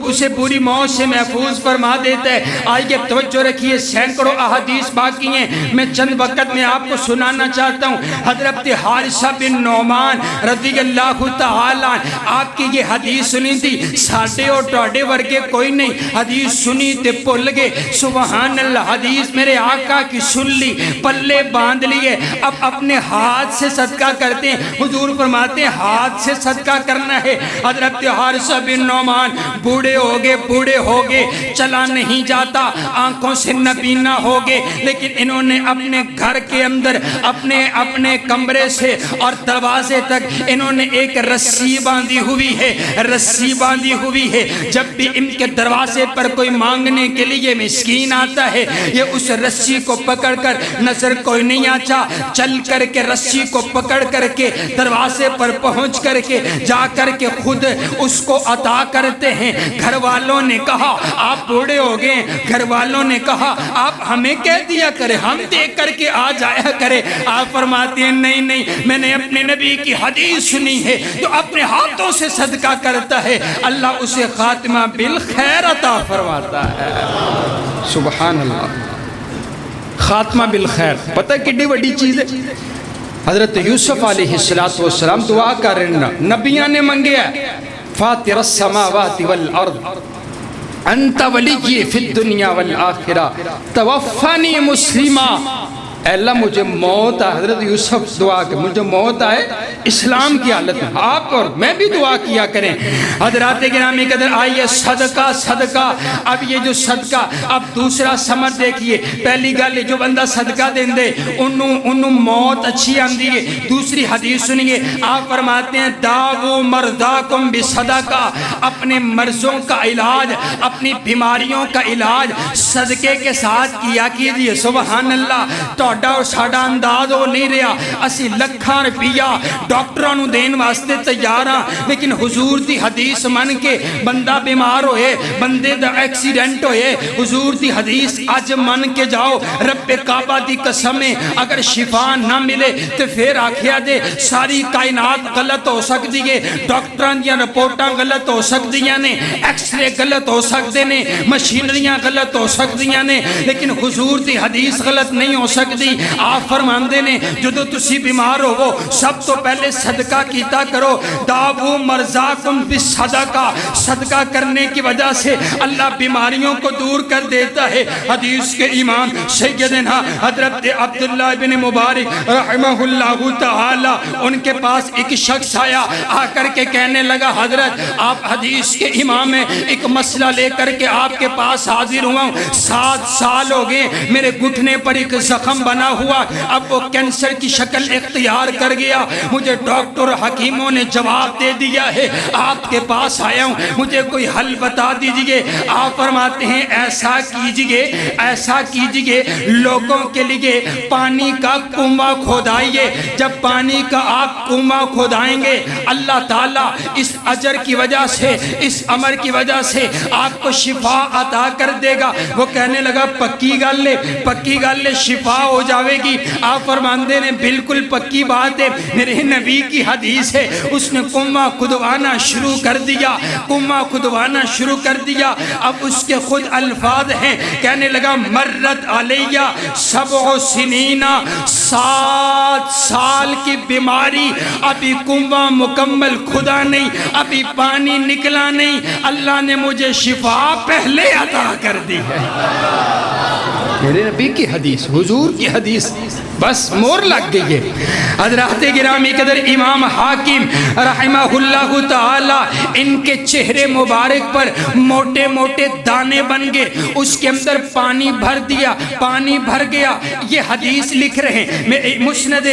اسے بری موت سے محفوظ فرما دیتا ہے۔ آئیے توجہ رکھیے، سینکڑوں احادیث باقی ہیں، میں چند وقت میں آپ کو سنانا چاہتا ہوں۔ حضرت حارثہ بن نعمان رضی اللہ تعالیٰ آپ کی یہ حدیث سنی تھی، ساڑھے اور ٹوڑے ورگے کوئی نہیں، حدیث سنی تے پل گئے۔ سبحان اللہ۔ حدیث میرے آقا کی سن لی، پلے باندھ لیے، اب اپنے ہاتھ سے صدقہ کرتے ہیں۔ حضور فرماتے ہیں ہاتھ سے صدقہ کرنا ہے۔ حضرت حارثہ بن نعمان بوڑھے ہو گئے، چلا نہیں جاتا، آنکھوں سے نبینا ہو گئے، لیکن انہوں نے اپنے گھر کے اندر اپنے کمرے سے اور دروازے تک انہوں نے ایک رسی باندھی ہوئی ہے۔ جب بھی ان کے دروازے پر کوئی مانگنے کے لیے مسکین آتا ہے، یہ اس رسی کو پکڑ کر، نظر کوئی نہیں آتا، چل کر کے رسی کو پکڑ کر کے دروازے پر پہنچ کر کے جا کر کے خود اس کو عطا کرتے ہیں۔ گھر والوں نے کہا آپ بوڑھے ہو گئے، گھر والوں نے کہا آپ ہمیں کہہ دیا کرے، ہم دے کر کے آ جایا کرے۔ آپ فرماتے ہیں نہیں، میں نے اپنے نبی کی حدیث سنی ہے، جو اپنے ہاتھوں سے صدقہ کرتا ہے اللہ اسے خاتمہ بالخیر عطا فرماتا ہے۔ سبحان اللہ۔ خاتمہ بالخیر پتہ کتنی بڑی چیز ہے۔ حضرت یوسف علیہ السلام دعا کر رہے ہیں، نبیان نے منگیا فاطر السماوات والارض انت ولی فی الدنیا والآخرہ توفانی مسلمہ۔ اے اللہ مجھے موت آئے، حضرت یوسف دعا کہ مجھے موت آئے اسلام کی حالت میں، آپ اور میں بھی دعا کیا کریں۔ حضرات گرامی قدر آئیے صدقہ۔ اب یہ جو صدقہ، اب دوسرا سمجھ دیکھیے، پہلی گل جو بندہ صدقہ دیں دے انہوں موت اچھی آندی ہے۔ دوسری حدیث سنیے، آپ فرماتے ہیں داؤ مرضاکم بصدقہ، اپنے مرضوں کا علاج، اپنی بیماریوں کا علاج صدقے کے ساتھ کیا کیجئے۔ سبحان اللہ۔ ڈاکٹر ساڑھا انداز ہو نہیں رہا، اسی لکھاں روپیہ ڈاکٹراں نوں دین واسطے تیار ہاں، لیکن حضور دی حدیث من کے بندہ بیمار ہوئے، بندے دا ایکسیڈنٹ ہوئے، حضور دی حدیث اج من کے جاؤ، رب کعبہ دی قسم ہے اگر شفا نہ ملے تو پھر آکھیا دے ساری کائنات غلط ہو سکتی ہے، ڈاکٹران دیا رپورٹاں غلط ہو سکتی نے، ایکس رے غلط ہو سکتے نے، مشینریاں غلط ہو سکتی نے، لیکن حضور دی حدیث غلط نہیں ہو سکتی۔ آپ فرماندے نے جدو تسی بیمار ہو سب تو پہلے صدقہ کیتا کرو، داؤ مرضاکم بالصدقہ، صدقہ کرنے کی وجہ سے اللہ بیماریوں کو دور کر دیتا ہے۔ حدیث کے امام سیدنا حضرت عبداللہ بن مبارک رحمہ اللہ تعالی، ان کے پاس ایک شخص آیا، آ کر کے کہنے لگا حضرت آپ حدیث کے امام ہیں، ایک مسئلہ لے کر کے آپ کے پاس حاضر ہوا ہوں، 7 سال ہو گئے میرے گھٹنے پر ایک زخم بنا ہوا، اب وہ کینسر کی شکل اختیار کر گیا، مجھے ڈاکٹر حکیموں نے جواب دے دیا ہے، آپ کے پاس آیا ہوں، مجھے کوئی حل بتا دیجئے۔ آپ فرماتے ہیں ایسا کیجئے لوگوں کے لیے پانی کا کنواں کھودائیے، جب پانی کا آپ کنواں کھودائیں گے اللہ تعالیٰ اس اجر کی وجہ سے، اس عمر کی وجہ سے آپ کو شفا عطا کر دے گا۔ وہ کہنے لگا پکی گل شفا ہو جاوے گی۔ آپ فرماندے نے بالکل پکی بات ہے، میرے نبی کی حدیث ہے، اس نے کنواں کھدوانا شروع کر دیا، اب اس کے خود الفاظ ہیں، کہنے لگا مرت علیہ 7 سنین، 7 سال کی بیماری، ابھی کنواں مکمل کھدا نہیں، ابھی پانی نکلا نہیں، اللہ نے مجھے شفا پہلے عطا کر دی ہے۔ میرے نبی کی حدیث، حضور کی حدیث، بس مور لگ گئی ہے۔ حضرات گرامی قدر امام حاکم رحمہ اللہ تعالی، ان کے چہرے مبارک پر موٹے موٹے دانے بن گئے، اس کے اندر پانی بھر دیا، پانی بھر گیا۔ یہ حدیث لکھ رہے ہیں مسند،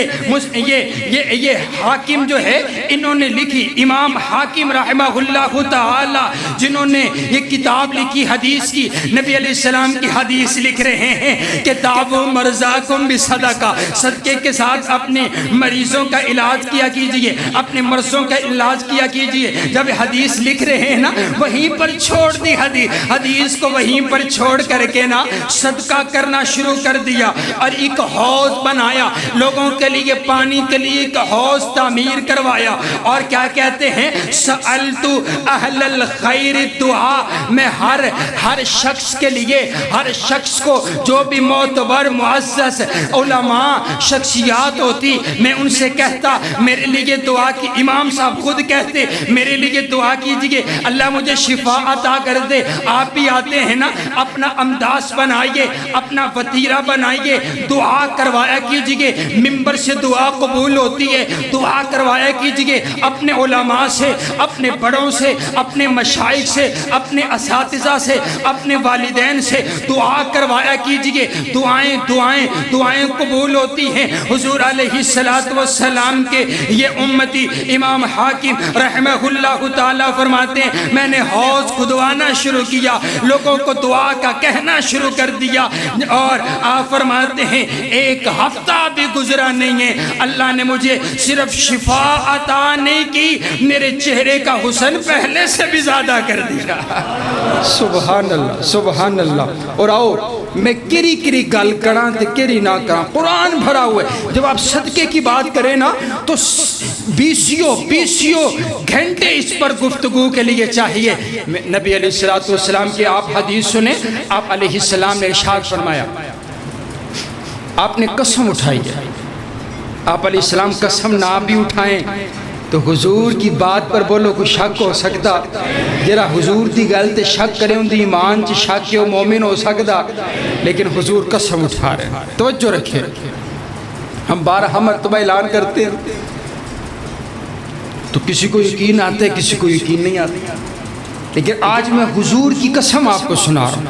یہ حاکم جو ہے انہوں نے لکھی، امام حاکم رحمہ اللہ تعالی جنہوں نے یہ کتاب لکھی حدیث کی، نبی علیہ السلام کی حدیث لکھ رہے ہیں کہ داؤ مرضاکم بصدقہ، صدقے کے ساتھ اپنے مریضوں کا علاج کیا کیجئے، اپنے مرضوں کا علاج کیا کیجئے۔ جب حدیث لکھ رہے ہیں نا وہیں پر چھوڑ دی حدیث کو، وہیں پر چھوڑ کر کے نا صدقہ کرنا شروع کر دیا، اور ایک حوض بنایا لوگوں کے لیے، پانی کے لیے ایک حوض تعمیر کروایا، اور کیا کہتے ہیں سألت اہل الخیر دعا، میں ہر شخص کے لیے، ہر شخص کو جو بھی معتبر معزز علماء شخصیات ہوتی، میں ان سے کہتا میرے لیے دعا کی، امام صاحب خود کہتے میرے لیے دعا کیجئے اللہ مجھے شفا عطا کر دے۔ آپ بھی آتے ہیں نا، اپنا انداز بنائیے، اپنا وتیرہ بنائیے، دعا کروایا کیجئے، ممبر سے دعا قبول ہوتی ہے، دعا کروایا کیجئے، اپنے علماء سے، اپنے بڑوں سے، اپنے مشائخ سے، اپنے اساتذہ سے، اپنے والدین سے دعا کروایا کیجئے، دعائیں قبول ہوتی ہیں۔ حضور علیہ السلام کے یہ امتی امام حاکم رحمہ اللہ تعالیٰ فرماتے ہیں میں نے حوض کھدوانا شروع کیا، لوگوں کو دعا کا کہنا شروع کر دیا، اور آپ فرماتے ہیں 1 ہفتہ بھی گزرا نہیں ہے، اللہ نے مجھے صرف شفا عطا نہیں کی، میرے چہرے کا حسن پہلے سے بھی زیادہ کر دیا۔ سبحان اللہ، سبحان اللہ۔ اور آؤ میں کری گل کراں تے کری نہ کراں، قرآن بھرا ہوئے، جب آپ صدقے کی بات کریں نا تو 20 گھنٹے اس پر گفتگو کے لیے چاہیے۔ نبی علیہ السلام کی آپ حدیث سنیں، آپ علیہ السلام نے ارشاد فرمایا، آپ نے قسم اٹھائی ہے، آپ علیہ السلام قسم نہ بھی اٹھائیں تو حضور کی بات پر بولو کوئی شک ہو سکتا؟ جرا حضور دی گل تے شک کرے ان دی ایمان چ شک کے مومن ہو سکتا، لیکن حضور قسم اٹھا رہے ہیں۔ توجہ رکھیں، ہم 12 مرتبہ اعلان کرتے ہیں تو کسی کو یقین آتا ہے، کسی کو یقین نہیں آتا، لیکن آج میں حضور کی قسم آپ کو سنا رہا ہوں۔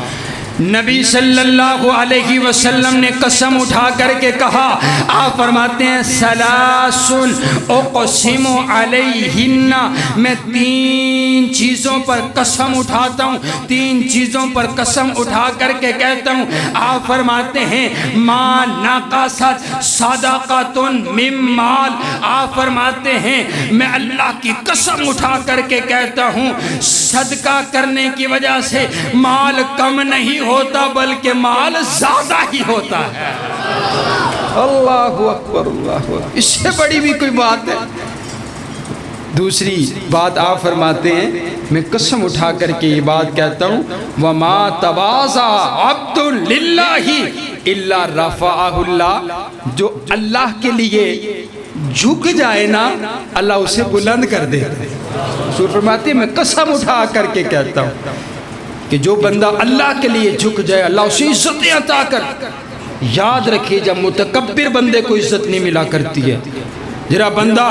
نبی صلی اللہ علیہ وسلم نے قسم اٹھا کر کے کہا، آپ فرماتے ہیں سلاسن اقسم علیہن، میں 3 چیزوں پر قسم اٹھاتا ہوں، 3 چیزوں پر قسم اٹھا کر کے کہتا ہوں۔ آپ فرماتے ہیں ما نقصت صدقۃ من مال، آپ فرماتے ہیں میں اللہ کی قسم اٹھا کر کے کہتا ہوں صدقہ کرنے کی وجہ سے مال کم نہیں ہوتا بلکہ مال زیادہ ہی ہوتا ہے۔ اللہ اکبر، اللہ اکبر، اس سے بڑی بھی کوئی بات ہے؟ دوسری بات آپ فرماتے ہیں میں قسم اٹھا کر کے یہ بات کہتا ہوں وما تواضع عبد للہ الا رفعہ اللہ، جو اللہ کے لیے جھک جائے نا اللہ اسے بلند کر دے۔ رسول فرماتے ہیں میں قسم اٹھا کر کے کہتا ہوں کہ جو بندہ اللہ کے لیے جھک جائے اللہ اسے عزتیں عطا کر۔ یاد رکھیے جب متکبر بندے کو عزت نہیں ملا کرتی ہے، جرا بندہ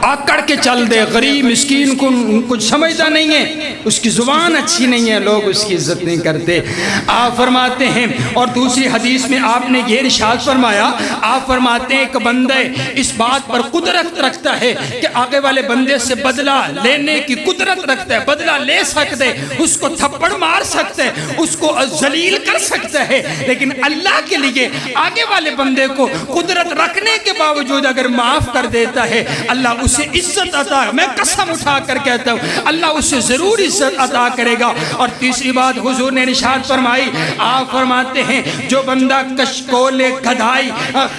آکڑ کے چل دے، غریب مسکین کو کچھ سمجھتا نہیں ہے، اس کی زبان اچھی نہیں ہے، لوگ اس کی عزت نہیں کرتے۔ آپ فرماتے ہیں، اور دوسری حدیث میں آپ نے یہ ارشاد فرمایا، آپ فرماتے ہیں ایک بندے اس بات پر قدرت رکھتا ہے کہ آگے والے بندے سے بدلہ لینے کی قدرت رکھتا ہے، بدلہ لے سکتے، اس کو تھپڑ مار سکتے، اس کو ذلیل کر سکتا ہے، لیکن اللہ کے لیے آگے والے بندے کو قدرت رکھنے کے باوجود اگر معاف کر دیتا ہے اللہ اسے عزت عطا، میں قسم اٹھا کر کہتا ہوں اللہ اسے ضرور عزت عطا کرے گا۔ اور تیسری بات حضور نے ارشاد فرمائی، آپ فرماتے ہیں جو بندہ کشکول گدھائی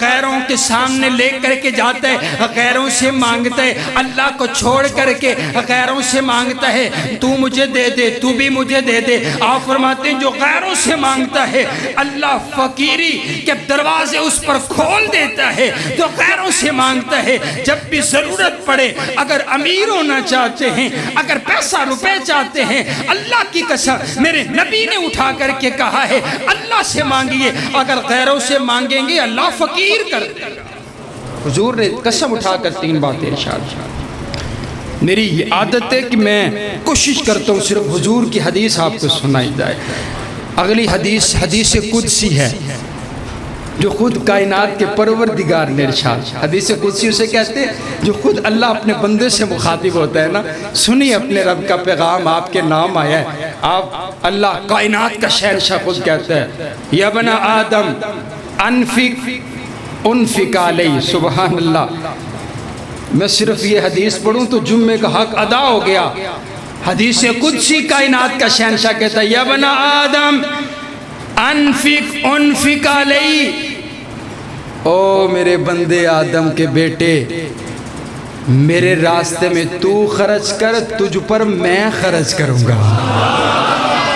غیروں کے سامنے لے کر کے جاتا ہے، غیروں سے مانگتا ہے، اللہ کو چھوڑ کر کے غیروں سے مانگتا ہے تو مجھے دے دے، تو بھی مجھے دے دے، آپ فرماتے ہیں جو غیروں سے مانگتا ہے اللہ فقیری کے دروازے اس پر کھول دیتا ہے، جو غیروں سے مانگتا ہے جب بھی ضرورت پڑے، اگر امیر ہونا چاہتے ہیں، اگر پیسہ روپے چاہتے ہیں، اللہ کی قسم میرے نبی نے اٹھا کر کے کہا ہے اللہ سے مانگیے، اگر غیروں سے مانگیں گے اللہ فقیر کر دے گا۔ حضور نے قسم اٹھا کر 3 باتیں ارشاد۔ میری یہ عادت ہے کہ میں کوشش کرتا ہوں صرف حضور کی حدیث آپ کو سنائی جائے۔ اگلی حدیث حدیث قدسی ہے جو خود کائنات کے پروردگار نے ارشاد، حدیث قدسی اسے کہتے ہیں جو خود اللہ اپنے بندے سے مخاطب ہوتا ہے نا، سنی اپنے رب کا پیغام آپ کے نام آیا ہے، آپ اللہ کائنات کا شہنشاہ خود کہتا ہے یا ابن آدم انفق علیہ، سبحان اللہ۔ میں صرف یہ حدیث پڑھوں تو جمعے کا حق ادا ہو گیا۔ حدیث قدسی کائنات کا شہنشاہ کہتا ہے یا ابن آدم انفق علیہ، او میرے بندے آدم کے بیٹے میرے راستے میں تو خرچ کر، تجھ پر میں خرچ کروں گا،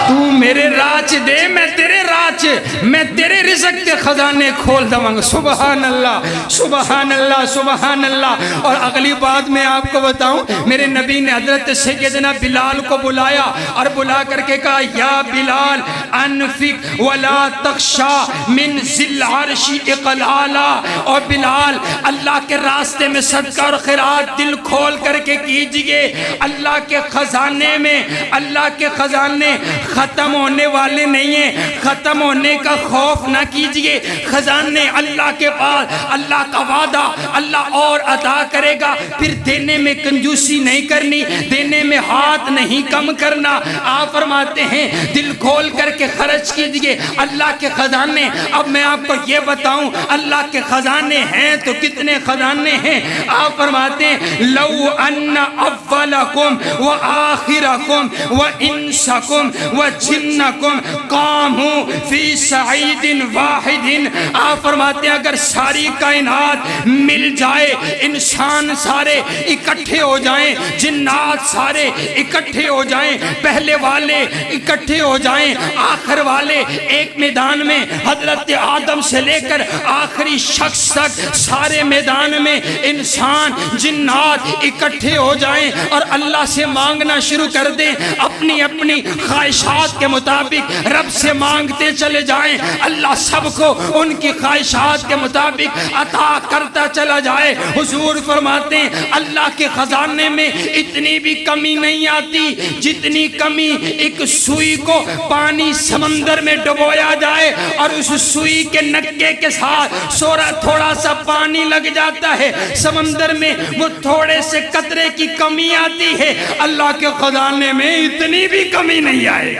تو میرے راچ دے میں تیرے راچ، میں تیرے رزق کے خزانے کھول دوں گا۔ سبحان اللہ سبحان اللہ سبحان اللہ۔ اور اگلی بات میں آپ کو بتاؤں، میرے نبی نے حضرت سیدنا بلال کو بلایا اور بلا کر کے کہا یا بلال انفق ولا تخشا من ذی العرش اقلالا، اور بلال اللہ کے راستے میں صدقہ اور خیرات دل کھول کر کے کیجئے، اللہ کے خزانے میں، اللہ کے خزانے ختم ہونے والے نہیں ہیں، ختم ہونے کا خوف نہ کیجئے، خزانے اللہ کے پاس، اللہ کا وعدہ اللہ اور عطا کرے گا، پھر دینے میں کنجوسی نہیں کرنی، دینے میں ہاتھ نہیں کم کرنا۔ آپ فرماتے ہیں دل کھول کر کے خرچ کیجئے اللہ کے خزانے۔ اب میں آپ کو یہ بتاؤں اللہ کے خزانے ہیں تو کتنے خزانے ہیں؟ آپ فرماتے ہیں لو ان اولکم و آخرکم و انسکم و جنکم قاموا فی سعید واحد، آپ فرماتے ہیں اگر ساری کائنات مل جائے، انسان سارے اکٹھے ہو جائیں، جنات سارے اکٹھے ہو جائیں، پہلے والے اکٹھے ہو جائیں، آخر والے ایک میدان میں، حضرت آدم سے لے کر آخری شخص تک سارے میدان میں انسان جنات اکٹھے ہو جائیں اور اللہ سے مانگنا شروع کر دیں، اپنی اپنی خواہشات کے مطابق رب سے مانگتے چلے جائیں، اللہ سب کو ان کی خواہشات کے مطابق عطا کرتا چلا جائے۔ حضور فرماتے ہیں اللہ کے خزانے میں اتنی بھی کمی نہیں آتی جتنی کمی ایک سوئی کو پانی سمندر میں ڈبویا جائے اور اس سوئی کے نکے کے ساتھ تھوڑا سا پانی لگ جاتا ہے، سمندر میں وہ تھوڑے سے قطرے کی کمی آتی ہے، اللہ کے خزانے میں اتنی بھی کمی نہیں آئے۔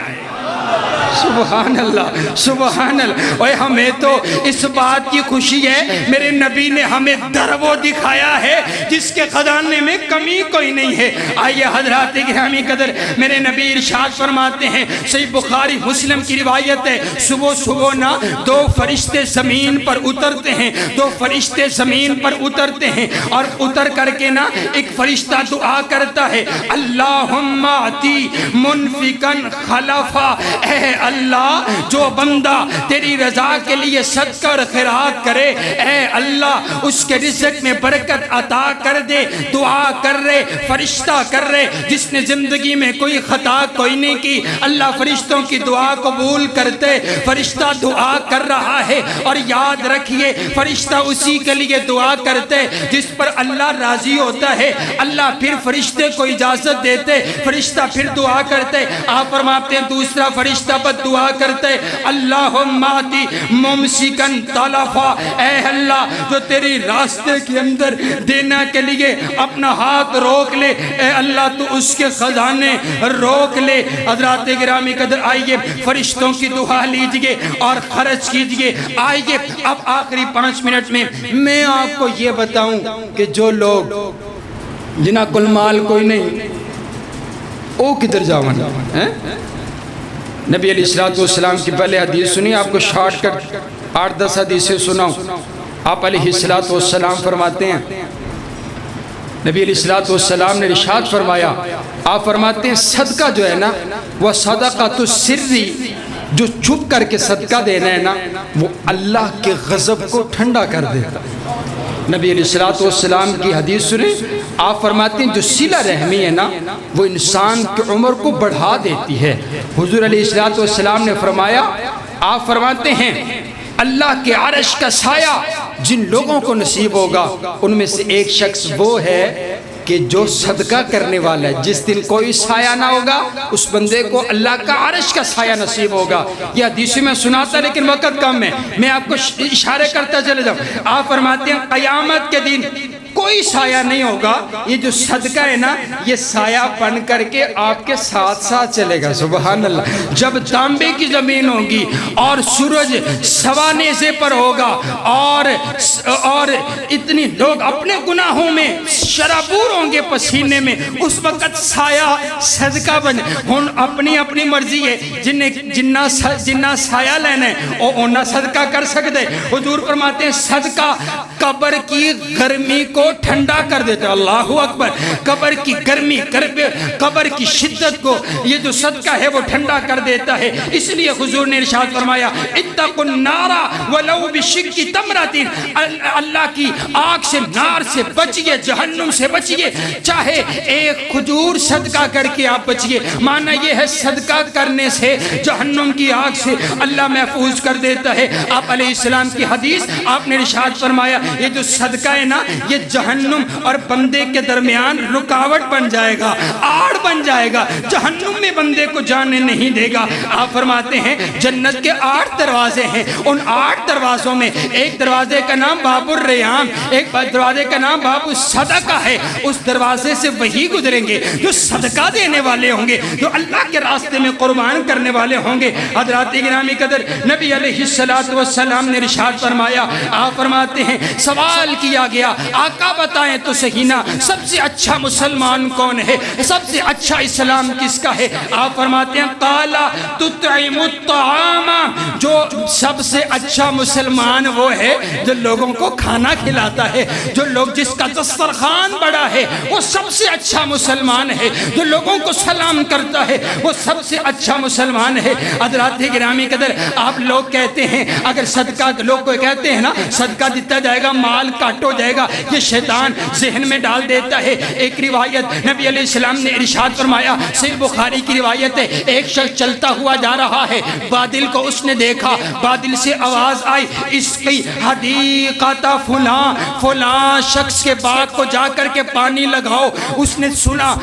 سبحان اللہ، سبحان اللہ۔ اور ہمیں تو اس بات کی خوشی ہے میرے نبی نے ہمیں در وہ دکھایا ہے جس کے خزانے میں کمی کوئی نہیں ہے۔ آئیے حضرات گرامی قدر، میرے نبی ارشاد فرماتے ہیں، صحیح بخاری مسلم کی روایت ہے، صبح صبح نا دو فرشتے زمین پر اترتے ہیں، دو فرشتے زمین پر اترتے ہیں اور اتر کر کے نا ایک فرشتہ دعا کرتا ہے، اللہم آتی منفقن خلفا، اے اللہ جو بندہ تیری رضا کے لیے صدقہ اور خیرات کرے، اے اللہ اس کے رزق میں برکت عطا کر دے۔ دعا کر رہے، فرشتہ کر رہے، جس نے زندگی میں کوئی خطا کوئی نہیں کی، اللہ فرشتوں کی دعا قبول کرتے۔ فرشتہ دعا کر رہا ہے اور یاد رکھیے فرشتہ اسی کے لیے دعا کرتے جس پر اللہ راضی ہوتا ہے، اللہ پھر فرشتے کو اجازت دیتے، فرشتہ پھر دعا کرتے۔ آپ فرماتے ہیں دوسرا فرشتہ بد دعا کرتے، اللہم آتی ممسکن طلفا، اے اللہ جو تیری راستے کے اندر دینا کے لیے اپنا ہاتھ روک لے، اے اللہ تو اس کے خزانے روک لے۔ حضرات گرامی قدر، آئیے فرشتوں کی دعا لیجئے اور خرچ کیجئے۔ آئیے اب آخری 5 منٹ میں آپ کو یہ بتاؤں کہ جو لوگ جنہاں کل مال کوئی نہیں او کدھر جاؤں ہیں؟ نبی علیہ السلام کی پہلے حدیث سنی، آپ کو شارٹ کٹ 8-10 حدیثیں سناؤں۔ آپ علیہ السلام فرماتے ہیں، نبی علیہ السلام نے ارشاد فرمایا، آپ فرماتے ہیں صدقہ جو ہے نا وہ صدقۃ السری، جو چھپ کر کے صدقہ دینا ہے نا وہ اللہ کے غضب کو ٹھنڈا کر دیتا۔ نبی علیہ السلام کی حدیث سنیں، آپ فرماتے ہیں جو صلہ رحمی ہے نا وہ انسان کی عمر کو بڑھا دیتی ہے۔ حضور علیہ السلام نے فرمایا، آپ فرماتے ہیں اللہ کے عرش کا سایہ جن لوگوں کو نصیب ہوگا ان میں سے ایک شخص وہ ہے کہ جو صدقہ کرنے والا ہے۔ جس دن کوئی سایہ نہ ہوگا اس بندے کو اللہ کا عرش کا سایہ نصیب ہوگا۔ یہ حدیث میں سناتا لیکن وقت کم ہے، میں آپ کو اشارے کرتا چلے جاؤں۔ آپ فرماتے ہیں قیامت کے دن کوئی سایہ نہیں ہوگا، یہ جو صدقہ ہے نا یہ سایہ بن کر کے آپ کے ساتھ ساتھ چلے گا۔ سبحان اللہ۔ جب تانبے کی زمین ہوگی اور سورج سوا نیزے پر ہوگا اور اتنی لوگ اپنے گناہوں میں شرابور ہوں گے پسینے میں، اس وقت سایہ صدقہ بن ہن اپنی اپنی مرضی ہے، جنہ سایہ لینا ہے اونا صدقہ کر سکتے۔ حضور فرماتے ہیں صدقہ قبر کی گرمی کو ٹھنڈا کر دیتا ہے۔ اللہ اکبر۔ قبر کی گرمی، قبر کی شدت کو یہ جو صدقہ ہے وہ ٹھنڈا کر دیتا ہے۔ اس لیے حضور نے ارشاد فرمایا اتقوا النار ولو بشق تمرۃ، اللہ کی آگ سے، نار سے بچیے، جہنم سے بچیے، چاہے ایک کھجور صدقہ کر کے آپ بچیے۔ معنی یہ ہے صدقہ کرنے سے جہنم کی آگ سے اللہ محفوظ کر دیتا ہے۔ آپ علیہ السلام کی حدیث، آپ نے ارشاد فرمایا یہ جو صدقہ ہے نا یہ جہنم اور بندے کے درمیان رکاوٹ بن جائے گا، آڑ بن جائے گا، جہنم میں بندے کو جانے نہیں دے گا۔ آپ فرماتے ہیں جنت کے 8 دروازے ہیں، ان 8 دروازوں میں ایک دروازے کا نام باب الریان، ایک دروازے کا نام باب الصدقہ ہے۔ اس دروازے سے وہی گزریں گے جو صدقہ دینے والے ہوں گے، جو اللہ کے راستے میں قربان کرنے والے ہوں گے۔ حضرات گرامی قدر، نبی علیہ السلام نے ارشاد فرمایا، آپ فرماتے ہیں سوال کیا گیا آقا بتائیں تو صحیح نا سب سے اچھا مسلمان کون ہے، سب سے اچھا اسلام کس کا ہے؟ آپ فرماتے ہیں قالا تطعم الطعام، جو سب سے اچھا مسلمان وہ ہے جو لوگوں کو کھانا کھلاتا ہے، جو لوگ جس کا دسترخوان بڑا ہے وہ سب سے اچھا مسلمان ہے، جو لوگوں کو سلام کرتا ہے وہ سب سے اچھا مسلمان ہے۔ حضرات گرامی قدر، آپ لوگ کہتے ہیں اگر صدقہ، لوگ کو کہتے ہیں نا صدقہ دیتا جائے گا مال کاٹ ہو جائے گا، یہ شیطان ذہن میں ڈال دیتا ہے۔ ایک روایت نبی علیہ السلام نے ارشاد فرمایا، صحیح بخاری کی روایت ہے، ایک شخص چلتا ہوا جا رہا ہے، بادل کو اس نے دیکھا، بادل سے آواز آئی اس کی حدیقہ فلاں، فلاں شخص کے باغ کو جا کر کے پانی لگاؤ۔ اس نے سنا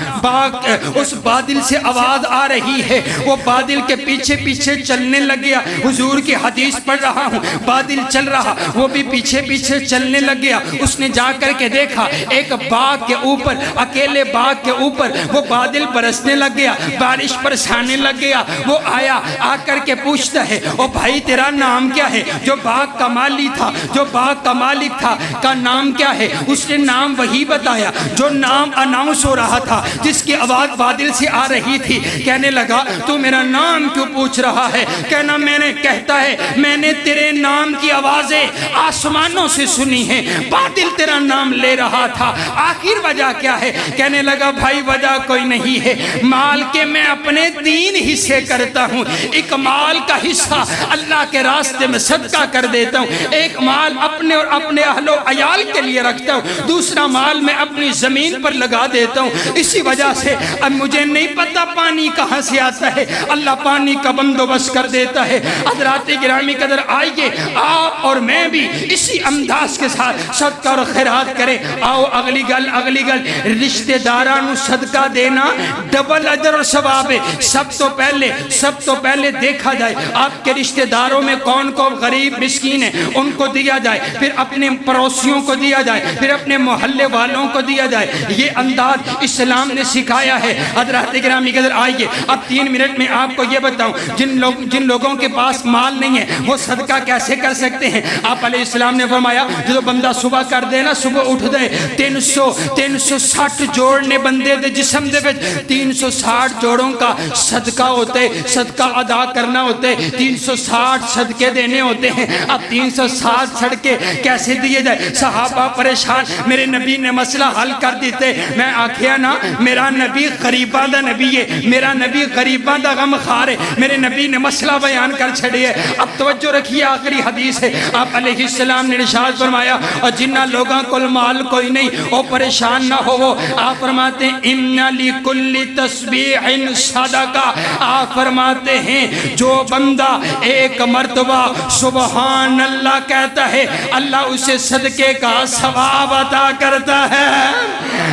اس بادل سے آواز آ رہی ہے، وہ بادل کے پیچھے پیچھے چلنے لگ گیا۔ حضور کی حدیث پڑھ رہا ہوں، بادل چل رہا، وہ بھی پیچھے پیچھے چلنے لگ گیا۔ اس نے جا کر کے دیکھا ایک باغ کے اوپر، اکیلے باغ کے اوپر وہ بادل برسنے لگ گیا، بارش برسانے لگ گیا۔ وہ آیا، آ کر کے پوچھتا ہے، او بھائی تیرا نام کیا ہے؟ جو باغ کا مالی تھا، جو باغ کا مالک تھا، کا نام کیا ہے؟ اس نے نام وہی بتایا جو نام اناؤنس ہو رہا تھا، جس کی آواز بادل سے آ رہی تھی۔ کہنے لگا تو میرا نام کیوں پوچھ رہا ہے؟ کہنا کہتا ہے میں نے تیرے نام کی آوازیں آسمانوں سے سنی ہیں، بادل تیرا نام لے رہا تھا، آخر وجہ کیا ہے؟ کہنے لگا بھائی وجہ کوئی نہیں ہے، مال کے میں اپنے 3 حصے کرتا ہوں، ایک مال کا حصہ اللہ کے راستے میں صدقہ کر دیتا ہوں، ایک مال اپنے اور اپنے اہل و عیال کے لیے رکھتا ہوں، دوسرا مال میں اپنی زمین پر لگا دیتا ہوں۔ اسی وجہ سے اب مجھے نہیں پتا پانی کہاں سے آتا ہے، اللہ پانی کا بندوبست کر دیتا ہے۔ حضرات گرامی قدر، آئیے آپ اور میں بھی اسی انداز کے ساتھ صدقہ اور خیرات کریں۔ آؤ اگلی گل رشتہ دارانو صدقہ دینا ڈبل اجر اور ثواب ہے۔ سب تو پہلے دیکھا جائے آپ کے رشتہ داروں میں کون کون غریب مسکین ہیں، ان کو دیا جائے، پھر اپنے پڑوسیوں کو دیا جائے، پھر اپنے محلے والوں کو دیا جائے۔ یہ انداز اسلام نے سکھایا ہے۔ حضرات گرامی قدر، آئیے اب 3 منٹ میں آپ کو یہ بتاؤں، جن لوگوں کے پاس مال نہیں ہے وہ صدقہ کیسے کر سکتے ہیں۔ آپ علیہ السلام نے فرمایا جو بندہ صبح کر دے نا، صبح اٹھ دے 360 جوڑ نے بندے دے جسم دے وچ 360 جوڑوں کا صدقہ ہوتے، صدقہ ادا کرنا ہوتے، 360 صدقے دینے ہوتے ہیں۔ اب 360 صدقے کیسے دیے جائے؟ صحابہ پریشان، میرے نبی نے مسئلہ حل کر دیتے۔ میں آکھیا نا میرا نبی غریباں دا نبی ہے، میرا نبی غریباں دا غم خار ہے، میرے نبی نے مسئلہ بیان کر چھڑے ہے۔ اب توجہ رکھیے، آخری حدیث ہے۔ آپ علیہ السلام نے ارشاد فرمایا اور جنہ لوگوں کو مال کوئی نہیں وہ پریشان نہ ہو۔ آپ فرماتے ہیں ان لکل تسبیح صدقہ۔ آپ فرماتے ہیں جو بندہ ایک مرتبہ سبحان اللہ کہتا ہے اللہ اسے صدقے کا ثواب عطا کرتا ہے۔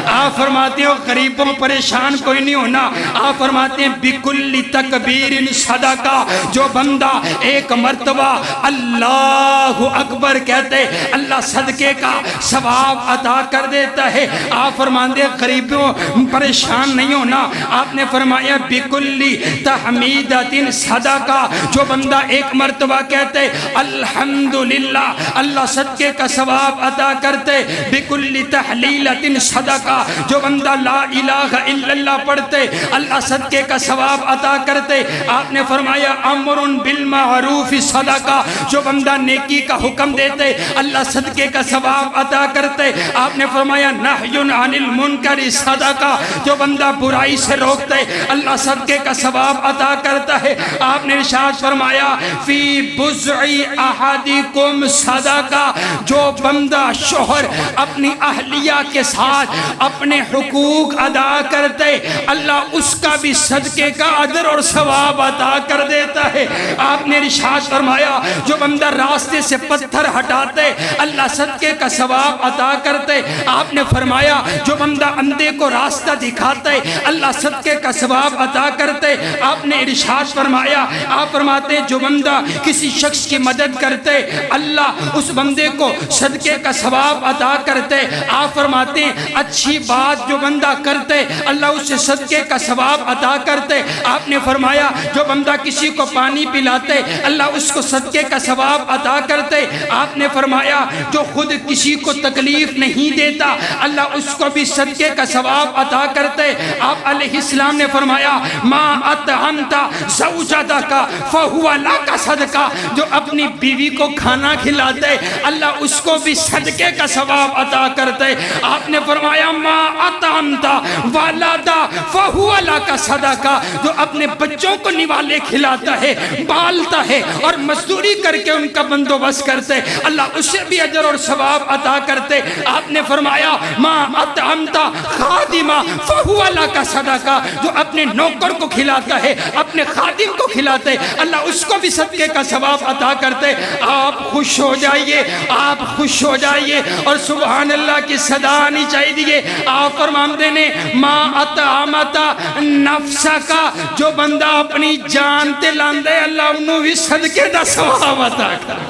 آپ فرماتے ہیں غریبوں پریشان کوئی نہیں ہونا۔ آپ فرماتے ہیں بکل تکبیر صدقہ، جو بندہ ایک مرتبہ اللہ اکبر کہتے اللہ صدقے کا ثواب عطا کر دیتا ہے۔ آپ فرماتے ہیں غریبوں پریشان نہیں ہونا۔ آپ نے فرمایا بکل تحمیدۃ صدقہ، جو بندہ ایک مرتبہ کہتے الحمدللہ اللہ صدقے کا ثواب عطا کرتے۔ بکل تحلیلۃ صدقہ، جو بندہ لا الہ الا اللہ پڑھتے اللہ صدقے کا ثواب عطا کرتے۔ آپ نے فرمایا امر بالمعروف صدقہ، جو بندہ نیکی کا حکم دیتے اللہ صدقے کا ثواب عطا کرتے۔ آپ نے فرمایا نہی عن المنکر صدقہ، جو بندہ برائی سے روکتے اللہ صدقے کا ثواب عطا کرتا ہے۔ آپ نے ارشاد فرمایا فی بضع احدکم صدقہ، جو بندہ شوہر اپنی اہلیہ کے ساتھ اپنے حقوق ادا کرتے اللہ اس کا بھی صدقے کا اجر اور ثواب عطا کر دیتا ہے۔ آپ نے ارشاد فرمایا جو بندہ راستے سے پتھر ہٹاتے اللہ صدقے کا ثواب عطا کرتے۔ آپ نے فرمایا جو بندہ اندھے کو راستہ دکھاتے اللہ صدقے کا ثواب عطا کرتے۔ آپ نے ارشاد فرمایا، آپ فرماتے جو بندہ کسی شخص کی مدد کرتے اللہ اس بندے کو صدقے کا ثواب عطا کرتے۔ آپ فرماتے ہیں اچھی بات جو بندہ کرتے اللہ اسے صدقے کا ثواب عطا کرتے۔ آپ نے فرمایا جو بندہ کسی کو پانی پلاتے اللہ اس کو صدقے کا ثواب عطا کرتے۔ آپ نے فرمایا جو خود کسی کو تکلیف نہیں دیتا اللہ اس کو بھی صدقے کا ثواب عطا کرتے۔ آپ علیہ السلام نے فرمایا ما اطعمت زوجتک فہو لک صدقہ، جو اپنی بیوی کو کھانا کھلاتے اللہ اس کو بھی صدقے کا ثواب عطا کرتے۔ آپ نے فرمایا ما اطعمت ولد فہو لک صدقہ، جو اپنے بچوں کو نوالے کھلاتا ہے پالتا ہے اور مزدوری کر کے ان کا بندوبست کرتے اللہ اسے بھی اجر اور ثواب عطا کرتے۔ آپ نے فرمایا ما اطعمت خادمہ فہو لک صدقہ، جو اپنے نوکر کو کھلاتا ہے اپنے خادم کو کھلاتے اللہ اس کو بھی صدقے کا ثواب عطا کرتے. آپ خوش ہو جائیے, آپ خوش ہو جائیے اور سبحان اللہ کی صدا آنی چاہیے. آپ فرماتے نے ما اطعمتا نفسا کا, جو بندہ اپنی جان تے لاندے اللہ انہوں بھی صدقے دا ثواب عطا کر.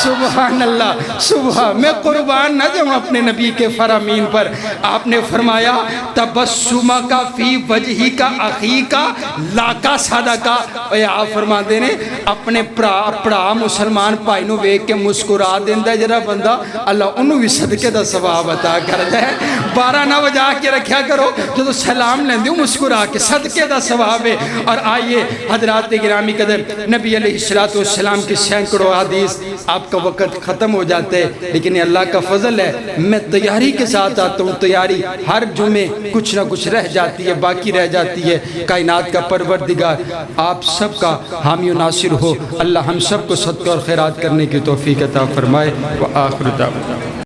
سبحان اللہ, سبحان. میں قربان نہ جاؤں اپنے نبی کے فرامین پر. آپ نے فرمایا تبسمہ کا فی وجہی کا اخی کا لاکا صدقہ. اے آپ فرماتے نے اپنے پڑا مسلمان پائی نو ویک کے مسکرا دیندہ جرا بندہ اللہ انہوں بھی صدقے دا ثواب عطا کر دے. 12 نہ بجا کے رکھیا کرو جو تو سلام لیندے ہو مسکرا کے, صدقے دا ثواب ہے. اور آئیے حضرات گرامی قدر, نبی علیہ السلام کی سینکڑوں حدیث. آپ کا وقت ختم ہو جاتے ہیں لیکن یہ اللہ کا فضل ہے, میں تیاری کے ساتھ آتا ہوں. تیاری ہر جمعے کچھ نہ کچھ رہ جاتی ہے, باقی رہ جاتی ہے. کائنات کا پروردگار آپ سب کا حامی و ناصر ہو. اللہ ہم سب کو صدقہ اور خیرات کرنے کی توفیق عطا فرمائے. وآخر دعوانا